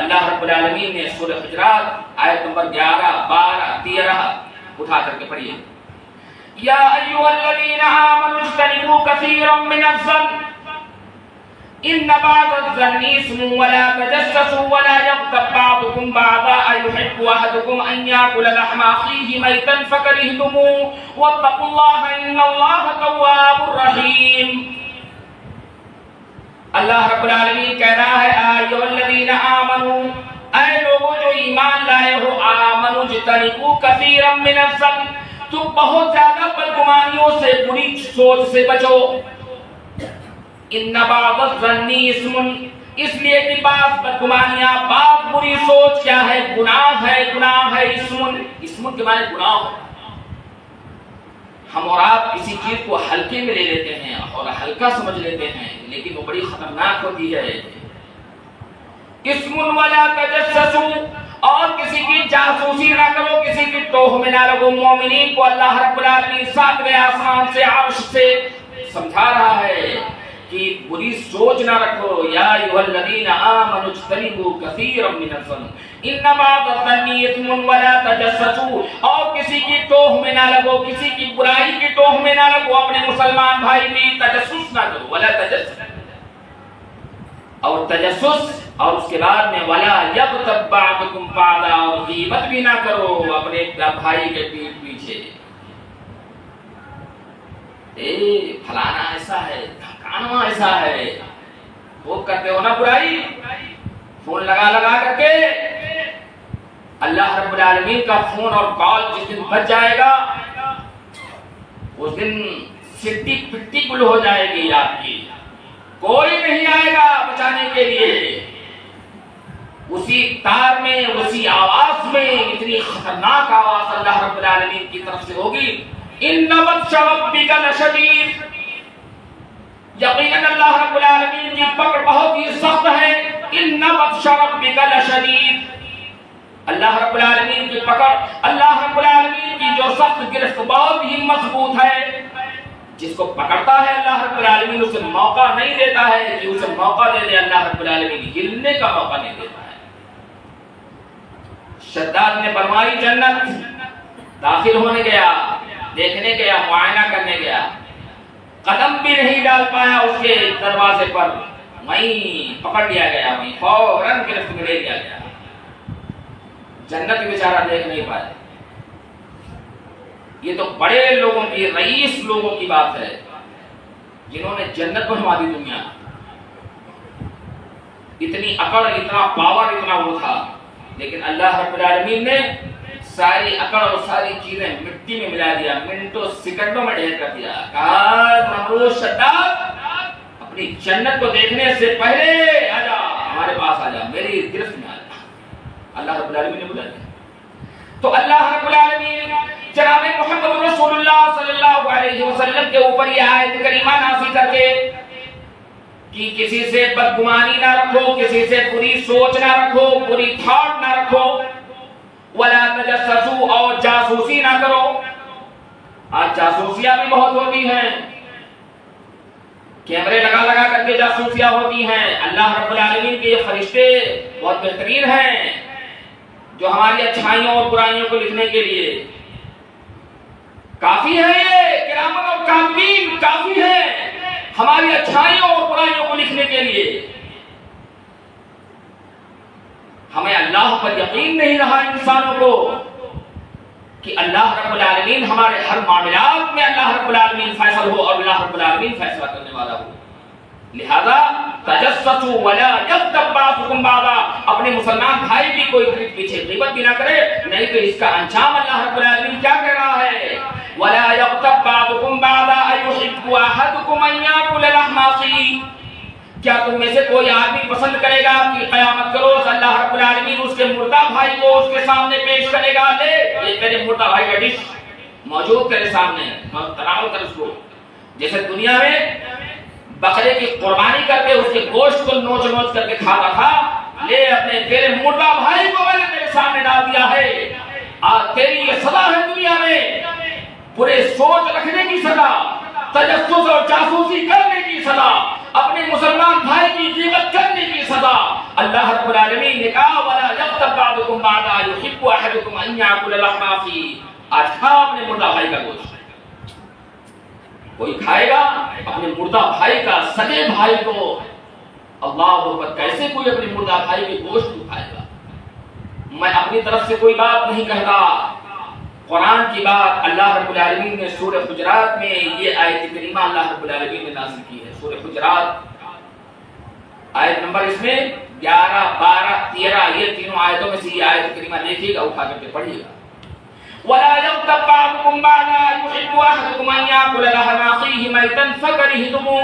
[SPEAKER 1] اللہ رب العالمین نے سورہ حجرات آیت نمبر 11، 12، 13 اٹھا کر کے پڑھیے۔ یا ایھا الذین آمنوا اجتنبوا کثیرا من الظن ان بعض الظن اثم ولا تجسسوا ولا یغتب بعضکم بعضا ایحب احدکم ان یاکل لحم اخیہ میتا فکرہتموہ واتقوا اللہ ان اللہ تواب رحیم۔ اللہ رب العالمین کہہ رہا ہے ایھا الذین آمنوا، اے لوگوں جو ایمان لائے ہو، آمنوا اجتنبوا کثیرا من الظن، تم بہت زیادہ بدگمانیوں سے، بری سوچ سے بچو۔ ان بعض الظن اثم، اس لیے کہ بعض بدگمانیاں، بعض بری سوچ کیا ہے؟ گناہ ہے، گناہ ہے۔ اسم کے معنی گناہ ہے۔ ہم اور آپ کسی چیز کو ہلکے میں لے لیتے ہیں اور ہلکا سمجھ لیتے ہیں، لیکن وہ بڑی خطرناک ہوتی ہے۔ اسم ولا تجسسوا، اور کسی کی جاسوسی نہ کرو، کسی کی ٹوہ میں نہ لگو۔ مومنین کو اللہ رب العالمین 7ویں آسمان سے، عرش سے سمجھا رہا ہے کہ بری سوچ نہ رکھو۔ یا ایھا الذین آمنوا اجتنبوا کثیرا من الظن ان بعض الظن اثم ولا تجسسوا، اور کسی کی ٹوہ میں نہ لگو، کسی کی برائی کی ٹوہ میں نہ لگو، اپنے مسلمان بھائی بھی تجسس نہ کرو۔ ولا تجسس، اور تجسس، اور اس کے بعد میں ولا یغتب بعضکم بعضا، اور غیبت بھی نہ کرو اپنے بھائی کے پیٹھ پیچھے۔ فلانا ایسا ہے، کانواں ایسا ہے، وہ کرتے ہو نا برائی، فون لگا لگا کر کے اللہ رب العالمین کا فون اور کال جس دن بچ جائے گا، اس دن سٹی پٹی گل ہو جائے گی آپ کی، کوئی نہیں آئے گا بچانے کے لیے۔ اسی تار میں، اسی آواز میں، اتنی خطرناک آواز اللہ رب العالمین کی طرف سے ہوگی ان بطش ربک لشدید، یقیناً اللہ رب العالمین کی پکڑ بہت ہی سخت ہے. ان بطش ربک لشدید، اللہ رب العالمین کی پکڑ، اللہ رب العالمین کی جو سخت گرفت بہت ہی مضبوط ہے. جس کو پکڑتا ہے اللہ رب العالمین اسے موقع نہیں دیتا ہے کہ اسے موقع دے دے. اللہ رب العالمین ہلنے کا موقع نہیں دیتا ہے. شداد نے فرمائی جنت داخل ہونے گیا، دیکھنے گیا، معائنہ کرنے گیا، قدم بھی نہیں ڈال پایا اس کے دروازے پر، وہیں پکڑ لیا گیا، وہیں فوراً گرفت میں لے لیا گیا. جنت بیچارہ دیکھ نہیں پائے. یہ تو بڑے لوگوں کی، رئیس لوگوں کی بات ہے جنہوں نے جنت بنوا دی دنیا. اتنی عقل، اتنا پاور، اتنا وہ تھا، لیکن اللہ رب العالمین نے ساری عقل اور ساری چیزیں مٹی میں ملا دیا، منٹوں سیکنڈوں میں ڈھیر کر دیا. کہا نمرود شداد اپنی جنت کو دیکھنے سے پہلے آجا، ہمارے پاس آجا، میری گرفت میں آجا. اللہ رب العالمین نے بلا دیا. تو اللہ رب العالمین جناب محمد رسول اللہ صلی اللہ علیہ وسلم کے اوپر یہ آیت کریمہ نازل کر کے کہ کسی سے بدگمانی نہ رکھو، کسی سے بری سوچ نہ رکھو، بری تھاٹ نہ رکھو، ولا تجسسوا، اور جاسوسی نہ کرو. آج جاسوسیاں بھی بہت ہوتی ہیں، کیمرے لگا لگا کر کے جاسوسیاں ہوتی ہیں. اللہ رب العالمین کے یہ فرشتے بہت بہترین ہیں جو ہماری اچھائیوں اور برائیوں کو لکھنے کے لیے کافی ہے. یہ کرامت اور کاتبین کافی ہے ہماری اچھائیوں اور برائیوں کو لکھنے کے لیے. ہمیں اللہ پر یقین نہیں رہا انسانوں کو کہ اللہ رب العالمین ہمارے ہر معاملات میں اللہ رب العالمین فیصل ہو اور اللہ رب العالمین فیصلہ کرنے والا ہو. لہذا تجسسوا ولا یغتب بعضکم بعضا، اپنے مسلمان بھائی بھی کوئی پیچھے غیبت بھی نہ کرے، نہیں تو اس کا انجام اللہ رب العالمین کیا کہہ رہا ہے؟ ولا یغتب بعضکم بعضا ایحب احدکم ان یاکل لحم اخیہ، کیا تم میں سے کوئی آدمی پسند کرے گا کہ قیامت کے روز اللہ رب العالمین اس کے مردہ بھائی کو اس کے سامنے پیش کرے گا؟ لے یہ تیرے مردہ بھائی کا ڈش موجود تیرے سامنے، تناول کر اس کو. جیسے دنیا میں بکرے کی قربانی کر کے اس کے گوشت کو نوچ نوچ کر کے کھاتا تھا، لے اپنے تیرے مردہ بھائی کو میں نے تیرے سامنے ڈال دیا ہے. آج تیری یہ سزا ہے دنیا میں، برے سوچ رکھنے کی سزا، تجسس اور جاسوسی کرنے کی سزا، اپنے مسلمان بھائی کی غیبت کرنے کی سزا. اللہ رب العالمین نے کہا ولا یغتب بعضکم بعضا یحب احدکم ان یاکل لحم اخیہ. آج کھا اپنے مردہ بھائی کا گوشت. کوئی کھائے گا اپنے مردہ بھائی کا، سگے بھائی کو، اللہ اکبر، کیسے کوئی اپنے مردہ بھائی کے گوشت کو کھائے گا؟ میں اپنی طرف سے کوئی بات نہیں کہتا، قرآن کی بات اللہ رب العالمین نے سورہ حجرات میں یہ آیت کریمہ اللہ رب العالمین نے نازل کی ہے. سورہ حجرات آیت نمبر اس میں 11، 12، 13، یہ تینوں آیتوں میں سے یہ آیت کریمہ دیکھیے گا، اٹھا کر کے پڑھیے گا. ولا يغتب بعضكم بعضا يحب احدكم ان ياكل لحم اخيه ميتا فكرهتموه،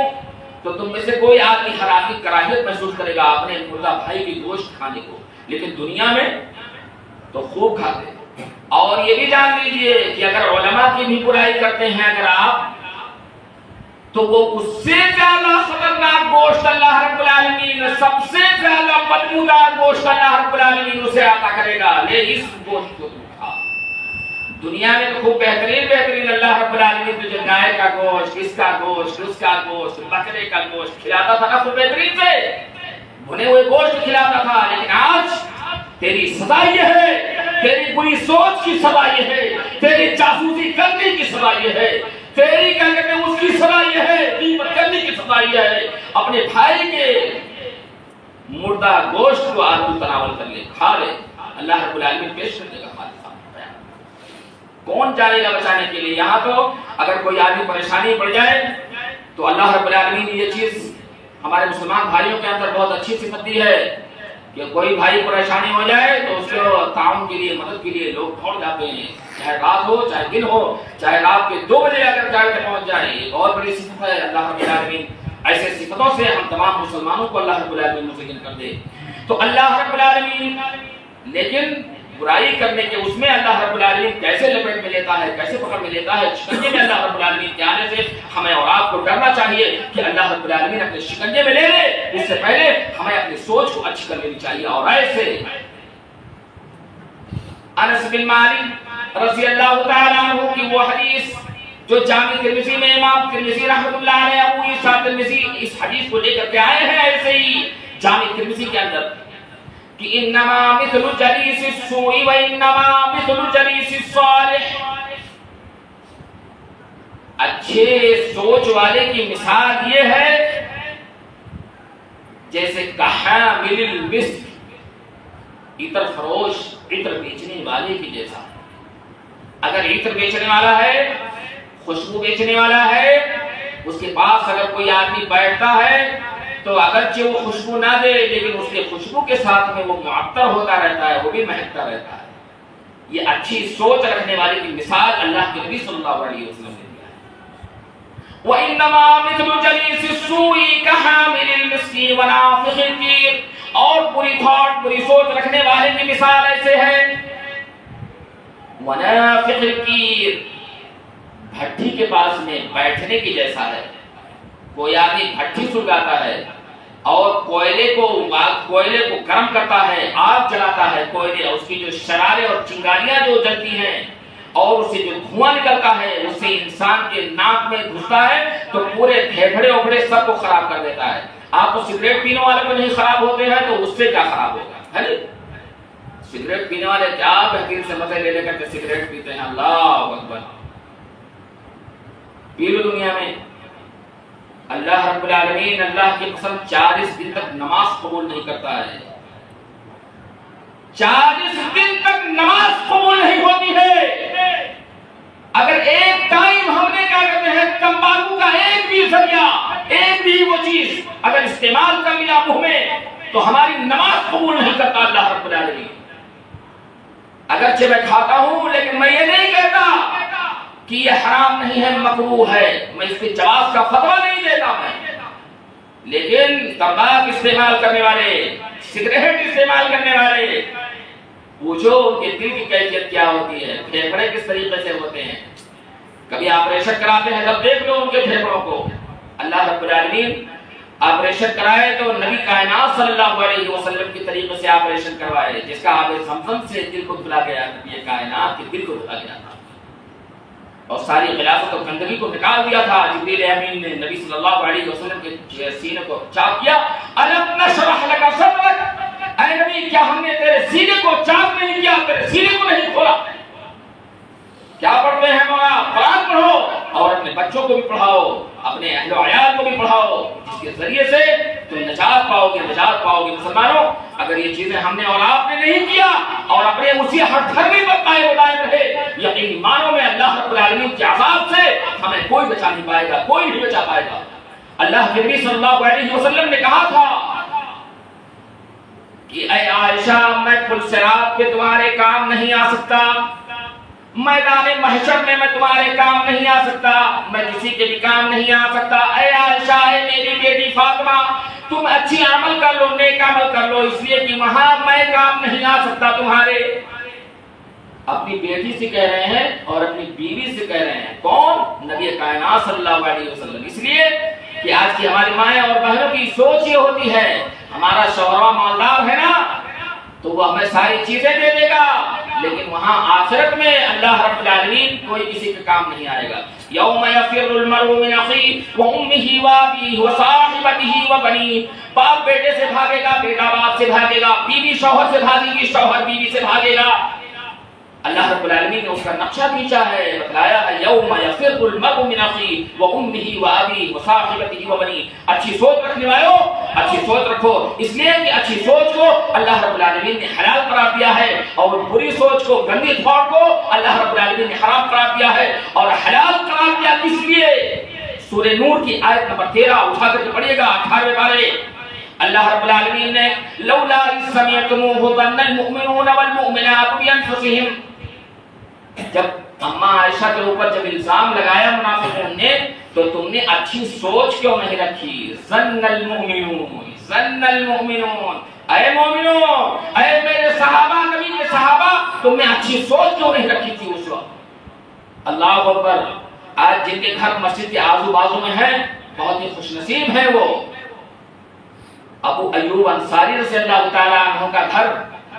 [SPEAKER 1] تو تم میں سے کوئی آدمی حرارت کراہیت محسوس کرے گا اپنے مردہ بھائی کی گوشت کھانے کو، لیکن دنیا میں تو خوب کھاتے ہیں. اور یہ بھی جان لیجئے کہ اگر علماء کی بھی برائی کرتے ہیں اگر آپ، تو وہ اس سے زیادہ خطرناک گوشت اللہ رب العالمین، سب سے زیادہ بدبودار گوشت اللہ رب العالمین اسے عطا کرے گا. لے اس گوشت کو دنیا میں تو خوب بہترین بہترین اللہ رب العالمین تجھے گائے کا گوشت، اس کا گوشت، اس کا گوشت، بکرے کا گوشت کھلاتا تھا نا، خوب بہترین سے بھنے ہوئے گوشت کھلاتا تھا. لیکن آج تیری سزا یہ ہے، تیری بری سوچ کی سزا یہ ہے، تیری جاسوسی کرنے کی سزا یہ ہے، تیری کیا کہتے ہیں اس کی سزا یہ ہے، غیبت کرنے کی سزا یہ ہے. اپنے بھائی کے مردہ گوشت کو آدمی تناول کر لے، کھا لے، اللہ رب العالمین پیش کر دے گا. کون جانے گا بچانے کے لیے؟ یہاں تو اگر کوئی آدمی پریشانی پڑ جائے تو اللہ رب العالمین نے یہ چیز ہمارے مسلمان بھائیوں کے اندر بہت اچھی صفت دی ہے کہ کوئی بھائی پریشانی ہو جائے تو اس کو تعاون کے لیے، مدد کے لیے لوگ دوڑ جاتے ہیں، چاہے رات ہو چاہے دن ہو، چاہے رات کے 2 بجے اگر جا کے پہنچ جائے. ایک اور بڑی صفت ہے اللہ رب العالمین، ایسے صفتوں سے ہم تمام مسلمانوں کو اللہ رب العالمین مزین کر دے. تو اللہ رب العالمین لیکن برائی کرنے کے اس میں اللہ رب العالمین کیسے لپیٹ میں لیتا ہے, کیسے پکڑ میں لیتا ہے, شکنجے میں اللہ رب العالمین کے آنے سے ہمیں اور آپ کو ڈرنا چاہیے کہ اللہ رب العالمین اپنے شکنجے میں لے لے, اس سے پہلے ہمیں اپنی سوچ کو اچھی کر لینی چاہیے. اور ایسے انس بن مالک رضی اللہ تعالیٰ عنہ کی وہ حدیث جو جامع ترمذی میں امام ترمذی رحمۃ اللہ علیہ ابو عیسیٰ ترمذی اس حدیث کو لے کر کے آئے ہیں ایسے ہی جامع ترمذی کے اندر کہ انما مثل جلیس السوء و انما مثل جلیس الصالح, اچھے سوچ والے کی مثال یہ ہے جیسے کحامل المسک, عطر فروش عطر بیچنے والے کی جیسا. اگر عطر بیچنے والا ہے, خوشبو بیچنے والا ہے, اس کے پاس اگر کوئی آدمی بیٹھتا ہے تو اگرچہ وہ خوشبو نہ دے لیکن اس کے خوشبو کے ساتھ میں وہ معطر ہوتا رہتا ہے, وہ بھی مہکتا رہتا ہے. یہ اچھی سوچ رکھنے والے کی مثال اللہ کے نبی صلی اللہ علیہ وسلم نے دیا ہے. وَإِنَّمَا مِثْلُ جَلِيسِ السُّوءِ كَحَامِلِ الْمِسْكِ وَنَافِخِ الْكِيرِ, اور بری تھاٹ بری سوچ رکھنے والے کی مثال ایسے ہے وَنَافِخِ الْكِيرِ, بھٹی کے پاس میں بیٹھنے کی جیسا ہے. کوئی آدمی بھٹی سلگاتا ہے اور کوئلے کو گرم کرتا ہے, آگ جلاتا ہے کوئلے, اس کی جو شرارے اور چنگاریاں جو جلتی ہیں اور اس سے جو دھواں نکلتا ہے اس سے انسان کے ناک میں گھستا ہے تو پورے پھیپھڑے اوپڑے سب کو خراب کر دیتا ہے. آپ کو سگریٹ پینے والے کو نہیں خراب ہوتے ہیں تو اس سے کیا خراب ہوگا, ہے نا. سگریٹ پینے والے کیا بہترین سے مزے لے کر کے سگریٹ پیتے ہیں, اللہ اکبر. پی لو دنیا میں. اللہ رب العالمین اللہ کی قسم 40 دن تک نماز قبول نہیں کرتا ہے, 40 دن تک نماز قبول نہیں ہوتی ہے. اگر ایک ٹائم ہم نے کیا کرتے ہیں تمباکو کا ایک بھی ذریعہ, ایک بھی وہ چیز اگر استعمال کر لیا منہ میں تو ہماری نماز قبول نہیں کرتا اللہ رب العالمین. اگرچہ میں کھاتا ہوں لیکن میں یہ نہیں کہتا کہ یہ حرام نہیں ہے, مکروہ ہے, میں اس کے جواز کا فتویٰ نہیں دیتا میں. لیکن تمباکو استعمال کرنے والے, سگریٹ استعمال کرنے والے, پوچھو ان کے دل کی کیفیت کیا ہوتی ہے, پھیپھڑے کس طریقے سے ہوتے ہیں. کبھی آپریشن کراتے ہیں تب دیکھ لو ان کے پھیپھڑوں کو. اللہ رب العالمین آپریشن کرائے تو نبی کائنات صلی اللہ علیہ وسلم کی طریقے سے آپریشن کروائے, جس کا آب زمزم سے دل کو دھلا گیا, نبی کائنات کے دل کو دھلا گیا تھا اور ساری غلاظت اور گندگی کو نکال دیا تھا. جبریل امین نے نبی صلی اللہ علیہ وسلم کے سینے کو چاک کیا. الم نشرح لک صدرک, اے نبی کیا ہم نے تیرے سینے کو چاک نہیں کیا, تیرے سینے کو نہیں کھولا. کیا پڑھتے ہیں مولا, قرآن پڑھو اور اپنے بچوں کو بھی پڑھاؤ, اپنے اہل و عیال کو بھی پڑھاؤ, جس کے ذریعے سے تم نجات پاؤ گے, نجات پاؤ گے. مسلمانوں, اگر یہ چیزیں ہم نے اور آپ نے نہیں کیا اور اپنے اسی ہر دھرمی پر قائم و دائم رہے, یقینی معنوں میں اللہ رب العالمین کے عذاب سے ہمیں کوئی بچا نہیں پائے گا, کوئی نہیں بچا پائے گا. اللہ کے نبی صلی اللہ علیہ وسلم نے کہا تھا کہ اے عائشہ, میں پل صراط پہ تمہارے کام نہیں آ سکتا, میدان محشر میں تمہارے کام نہیں آ سکتا, میں کسی کے بھی کام نہیں آ سکتا. اے عائشہ, اے میری بیٹی فاطمہ, تم اچھی عمل کر لو, نیک عمل کر لو, اس لیے کہ وہاں میں کام نہیں آ سکتا تمہارے. اپنی بیٹی سے کہہ رہے ہیں اور اپنی بیوی سے کہہ رہے ہیں. کون؟ نبی کائنات صلی اللہ علیہ وسلم. اس لیے کہ آج کی ہماری مائیں اور بہنوں کی سوچ یہ ہوتی ہے, ہمارا شوہر مالدار ہے نا تو وہ ہمیں ساری چیزیں دے دے گا, لیکن وہاں آخرت میں اللہ رب العالمین کوئی کسی کا کام نہیں آئے گا. یوم یفر المرء من اخیہ وامہ وابیہ وصاحبتہ وبنیہ, باپ بیٹے سے بھاگے گا, بیٹا باپ سے بھاگے گا, بیوی شوہر سے بھاگے گی, شوہر بیوی سے بھاگے گا. اللہ رب العالمین نے اس کا نقشہ کھینچا ہے, بتلایا ہے یوم یفر المرء من اخیہ وامہ وابیہ وصاحبتہ وبنیہ. اچھی سوچ رکھنے والوں, اچھی سوچ رکھو, اس لیے کہ اچھی سوچ کو اللہ رب العالمین نے حلال قرار دیا ہے اور بری سوچ کو, گندی تھاٹ کو اللہ رب العالمین نے حرام قرار دیا ہے. اور حلال قرار دیا کس لیے؟ سورہ نور کی آیت نمبر 13 اٹھا کر کے پڑھیے گا, 18ویں پارے. اللہ رب العالمین نے لولا اذ سمعتموہ ظن المؤمنون والمؤمنات بانفسہم, جب اما عائشہ کے اوپر جب الزام لگایا منافقوں نے تو تم نے اچھی سوچ کیوں نہیں رکھی؟ ظن المؤمنون, ظن المؤمنون, اے مومنوں, اے میرے صحابہ, نبی کے صحابہ, تم نے اچھی سوچ کیوں نہیں رکھی تھی اس وقت؟ اللہ اکبر. آج جن کے گھر مسجد کے آزو بازو میں ہیں بہت ہی خوش نصیب ہیں وہ. ابو ایوب انصاری رضی اللہ تعالیٰ عنہ کا گھر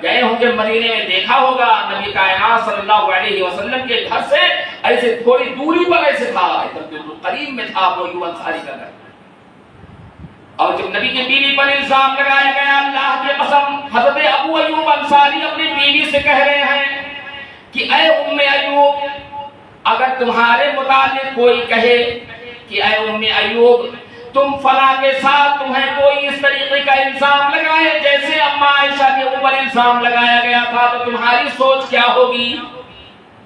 [SPEAKER 1] گئے ہوں گے مدینے میں، دیکھا ہوگا نبی کائنات صلی اللہ علیہ وسلم کے گھر سے ایسے تھوڑی دوری پر ایسے تھا، بالکل قریب میں تھا ابو ایوب انصاری کا گھر. اور جب نبی کی بیوی پر الزام لگایا گیا، اللہ کی قسم حضرت ابو ایوب انصاری اپنی بیوی سے کہہ رہے ہیں کہ اے ام ایوب، اگر تمہارے متعلق کوئی کہے کہ اے ام ایوب تم فلاں کے ساتھ تمہیں کوئی اس طریقے کا الزام لگائے جیسے اما عائشہ کے اوپر الزام لگایا گیا تھا، تو تمہاری سوچ کیا ہوگی؟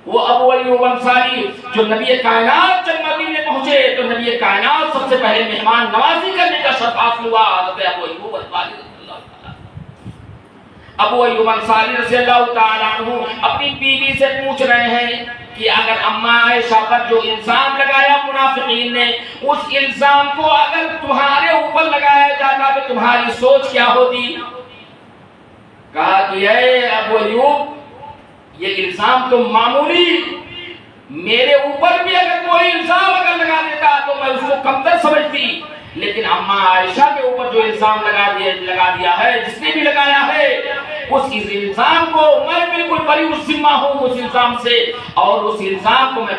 [SPEAKER 1] وہ ابو ایوب انصاری جو نبی کائنات جب مدینے پہنچے تو نبی کائنات سب سے پہلے مہمان نوازی کرنے کا شرف حاصل ہوا حضرت ابو ایوب انصاری رضی اللہ تعالیٰ. ابو ایوب انصاری رضی اللہ تعالیٰ عنہ اپنی بیوی سے پوچھ رہے ہیں کہ اگر اما عائشہ پر جو الزام لگایا منافقین نے، اس الزام کو اگر تمہارے اوپر لگایا جاتا تو تمہاری سوچ کیا ہوتی؟ کہا کہ اے ابو ایوب، یہ الزام تو معمولی، میرے اوپر بھی اگر کوئی الزام اگر لگا دیتا تو میں اس کو کمتر سمجھتی، لیکن اما عائشہ کے اوپر جو الزام لگا دیا ہے، جس نے بھی لگایا ہے، اس الزام کو میں بالکل بری الذمہ ہوں اس الزام سے، اور اس الزام کو میں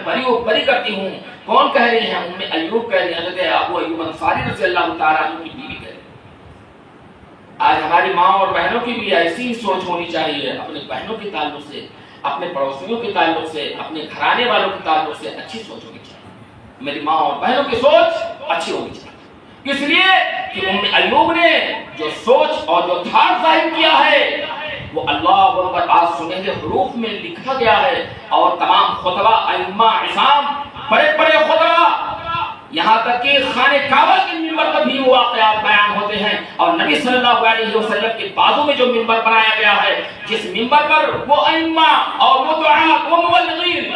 [SPEAKER 1] بری کرتی ہوں. کون کہہ رہی ہیں؟ ام ایوب کہہ رہی ہیں، حضرت ابو ایوب انصاری رضی اللہ تعالیٰ عنہ کی بیوی کہہ رہی ہیں. آج ہماری ماں اور بہنوں کی بھی ایسی ہی سوچ ہونی چاہیے، اپنے بہنوں کے تعلق سے، اپنے پڑوسیوں کے تعلق سے، اپنے گھرانے والوں کے تعلق سے اچھی سوچ ہونی چاہیے. میری ماں اور بہنوں کی سوچ اچھی ہونی چاہیے، اس لیے کہ ام ایوب نے جو سوچ اور جو دھار ظاہر کیا ہے وہ اللہ اکبر آج سنہرے حروف میں لکھا گیا ہے. اور تمام خطبہ ائمہ عظام، بڑے بڑے خطبہ، یہاں تک کہ خانہ کعبہ کے منبر پر بھی وہ واقعات بیان ہوتے ہیں. اور نبی صلی اللہ علیہ وسلم کے بازو میں جو منبر بنایا گیا ہے، جس منبر پر وہ ائمہ اور وہ دعاۃ، وہ مبلغین،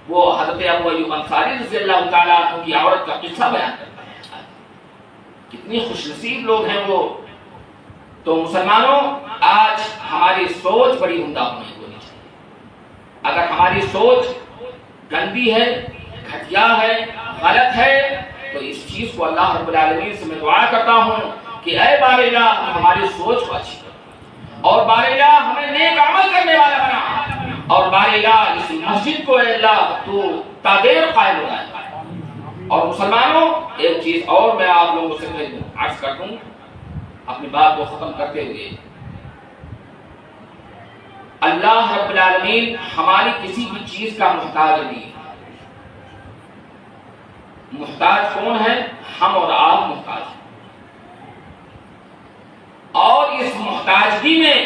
[SPEAKER 1] وہ حضرت ابو ایوب انصاری رضی اللہ تعالیٰ عنہ کی عورت کا قصہ بیان کرتے ہیں. کتنی خوش نصیب لوگ ہیں وہ. تو مسلمانوں، آج ہماری سوچ بڑی عمدہ ہونی چاہیے. اگر ہماری سوچ گندی ہے، گھٹیا ہے، غلط ہے، تو اس چیز کو اللہ رب العالمین سے میں دعا کرتا ہوں کہ اے بار الہ ہماری سوچ کو اچھی کر، اور بار الہ ہمیں نیک عمل کرنے والا بنا، اور بار الہ اس مسجد کو اے اللہ تو تادیر قائم ہو جائے. اور مسلمانوں، ایک چیز اور میں آپ لوگوں سے عرض کر دوں اپنی بات کو ختم کرتے ہوئے. اللہ رب العالمین ہماری کسی بھی چیز کا محتاج نہیں ہے. محتاج کون ہے؟ ہم اور آپ محتاج ہیں. اور اس محتاجگی میں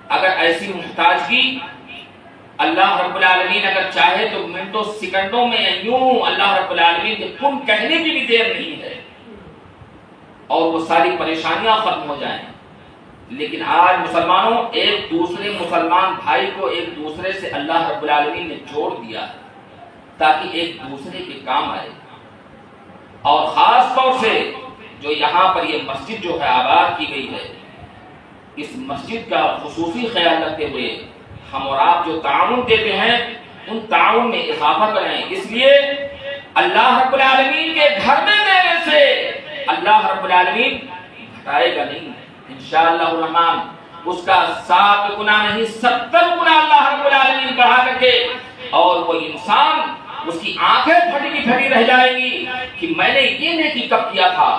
[SPEAKER 1] اگر ایسی محتاجگی اللہ رب العالمین اگر چاہے تو منٹوں سیکنڈوں میں یوں اللہ رب العالمین کے کن کہنے کی بھی دیر نہیں ہے اور وہ ساری پریشانیاں ختم ہو جائیں. لیکن آج مسلمانوں، ایک دوسرے مسلمان بھائی کو ایک دوسرے سے اللہ رب العالمین نے جوڑ دیا ہے تاکہ ایک دوسرے کے کام آئے. اور خاص طور سے جو یہاں پر یہ مسجد جو ہے آباد کی گئی ہے، اس مسجد کا خصوصی خیال رکھتے ہوئے ہم اور آپ جو تعاون دیتے ہیں ان تعاون میں اضافہ کریں. اس لیے اللہ رب العالمین کے گھر میں دینے سے اللہ رب العالمین گھٹائے گا نہیں، انشاءاللہ الرحمن اس کا 7 گنا نہیں 70 گنا اللہ رب العالمین بڑھا کر کے، اور وہ انسان اس کی آنکھیں پھٹی کی پھٹی رہ جائیں گی کہ میں نے یہ نیکی کب کیا تھا.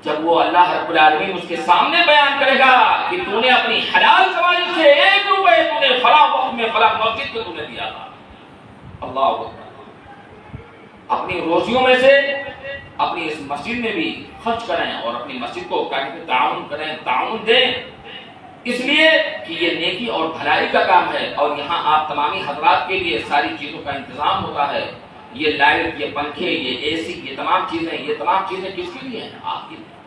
[SPEAKER 1] جب وہ اللہ رب العالمین اس کے سامنے بیان کرے گا کہ تو نے اپنی حلال کمائی سے 1 روپے تو نے فلاں وقت میں فلاں مسجد کو تو نے دیا تھا. اللہ اکبر. اپنی روزیوں میں سے اپنی اس مسجد میں بھی خرچ کریں اور اپنی مسجد کو تعاون کریں، تعاون دیں، اس لیے کہ یہ نیکی اور بھلائی کا کام ہے. اور یہاں آپ تمامی حضرات کے لیے ساری چیزوں کا انتظام ہوتا ہے. یہ لائٹ، یہ پنکھے، یہ اے سی، یہ تمام چیزیں کس کے لیے ہیں؟ آپ کے لیے.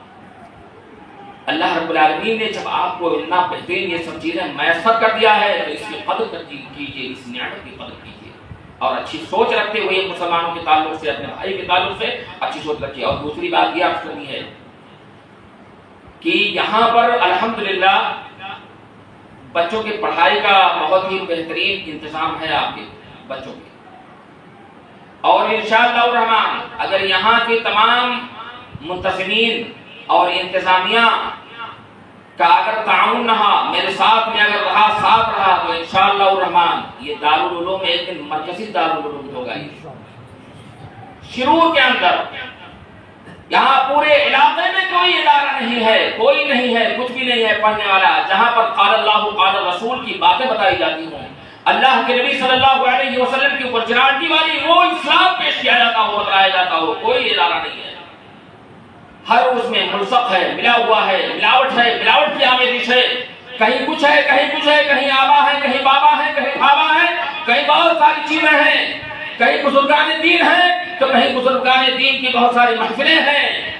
[SPEAKER 1] اللہ رب العالمین نے جب آپ کو اتنا بہترین یہ سب چیزیں میسر کر دیا ہے تو اس کی قدر کیجیے، اس نعمت کی قدر کیجیے، اور اچھی سوچ رکھتے ہوئے مسلمانوں کے تعلق سے، اپنے بھائی کے تعلق سے اچھی سوچ رکھیے. اور دوسری بات یہ آپ کرنی ہے کہ یہاں پر الحمدللہ بچوں کی پڑھائی کا بہت ہی بہترین انتظام ہے. آپ کے بچوں کے اور انشاءاللہ الرحمن اگر یہاں کے تمام منتظمین اور انتظامیہ کا اگر تعاون رہا، میرے ساتھ میں اگر رہا، ساتھ رہا، تو انشاءاللہ الرحمن یہ دارالعلوم ایک دن مرکزی دارالعلوم ہوگا۔ شرور کے اندر یہاں پورے علاقے میں کوئی ادارہ نہیں ہے، کوئی نہیں ہے، کچھ بھی نہیں ہے پڑھنے والا جہاں پر قال اللہ قال رسول کی باتیں بتائی جاتی ہوں، اللہ کے نبی صلی اللہ علیہ وسلم کی اوپر گارنٹی والی وہ اسلام پیش کیا جاتا ہو، بتایا جاتا ہو، کوئی ادارہ نہیں ہے۔ ہر اس میں ملصق ہے، ملا ہوا ہے، ملاوٹ ہے، ملاوٹ کی آمیزش ہے، کہیں کچھ ہے، کہیں کچھ ہے، کہیں آبا ہے، کہیں بابا ہے، کہیں بابا ہے، کہیں بہت ساری چیزیں ہیں، کہیں بزرگان دین ہیں تو کہیں بزرگان دین کی بہت ساری محفلیں ہیں،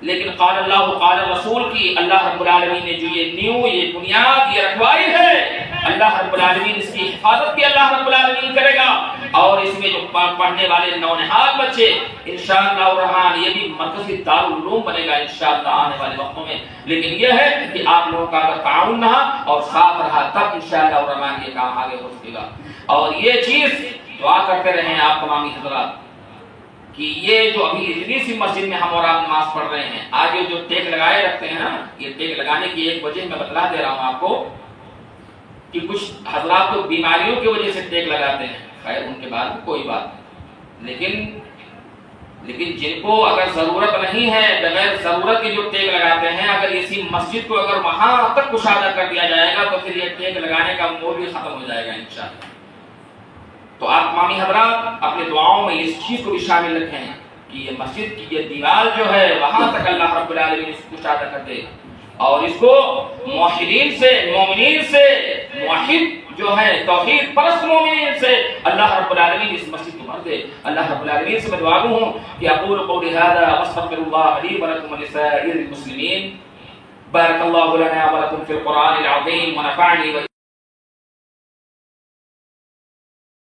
[SPEAKER 1] لیکن قال اللہ قال رسول کی اللہ رب العالمین نے جو یہ نیو، یہ بنیاد، یہ رکھوائی ہے، اللہ رب العالمین اس کی حفاظت بھی اللہ رب العالمین کرے گا، اور اس میں جو پڑھنے والے نونہال بچے انشاءاللہ الرحمن یہ بھی مرکزی دارالعلوم بنے گا انشاءاللہ آنے والے وقتوں میں۔ لیکن یہ ہے کہ آپ لوگوں کا اگر تعاون رہا اور ساتھ رہا تب انشاءاللہ الرحمن یہ کام آگے ہو سکے گا۔ اور یہ چیز دعا کرتے رہیں آپ تمامی حضرات کہ یہ جو ابھی اتنی سی مسجد میں ہم اور آپ نماز پڑھ رہے ہیں، آگے جو ٹیک لگائے رکھتے ہیں نا، یہ ٹیک لگانے کی ایک وجہ میں بتلا دے رہا ہوں آپ کو کہ کچھ حضرات تو بیماریوں کی وجہ سے ٹیک لگاتے ہیں، خیر ان کے بعد کوئی بات نہیں، لیکن جن کو اگر ضرورت نہیں ہے، بغیر ضرورت کے جو ٹیک لگاتے ہیں، اگر اسی مسجد کو اگر وہاں تک کشادہ کر دیا جائے گا تو پھر یہ ٹیک لگانے کا موڈ بھی ختم ہو جائے گا انشاءاللہ۔ تو آپ تمامی حضرات اپنے دعاؤں میں اس چیز کو بھی شامل رکھیں کہ یہ مسجد کی یہ دیوار جو ہے وہاں تک اللہ رب العالمین اس کو کشادہ کر دے، اور اس کو موحدین سے، مومنین سے، موحد جو ہے توحید پرست مومنین سے اللہ رب العالمین اس مسجد کو بھر دے۔ اللہ رب العالمین سے میں دعا ہوں کہ اقول قولی ھذا واستغفر اللہ لی ولکم ولسائر المسلمین۔ بارک اللہ لنا ولکم فی القرآن العظیم ونفعنی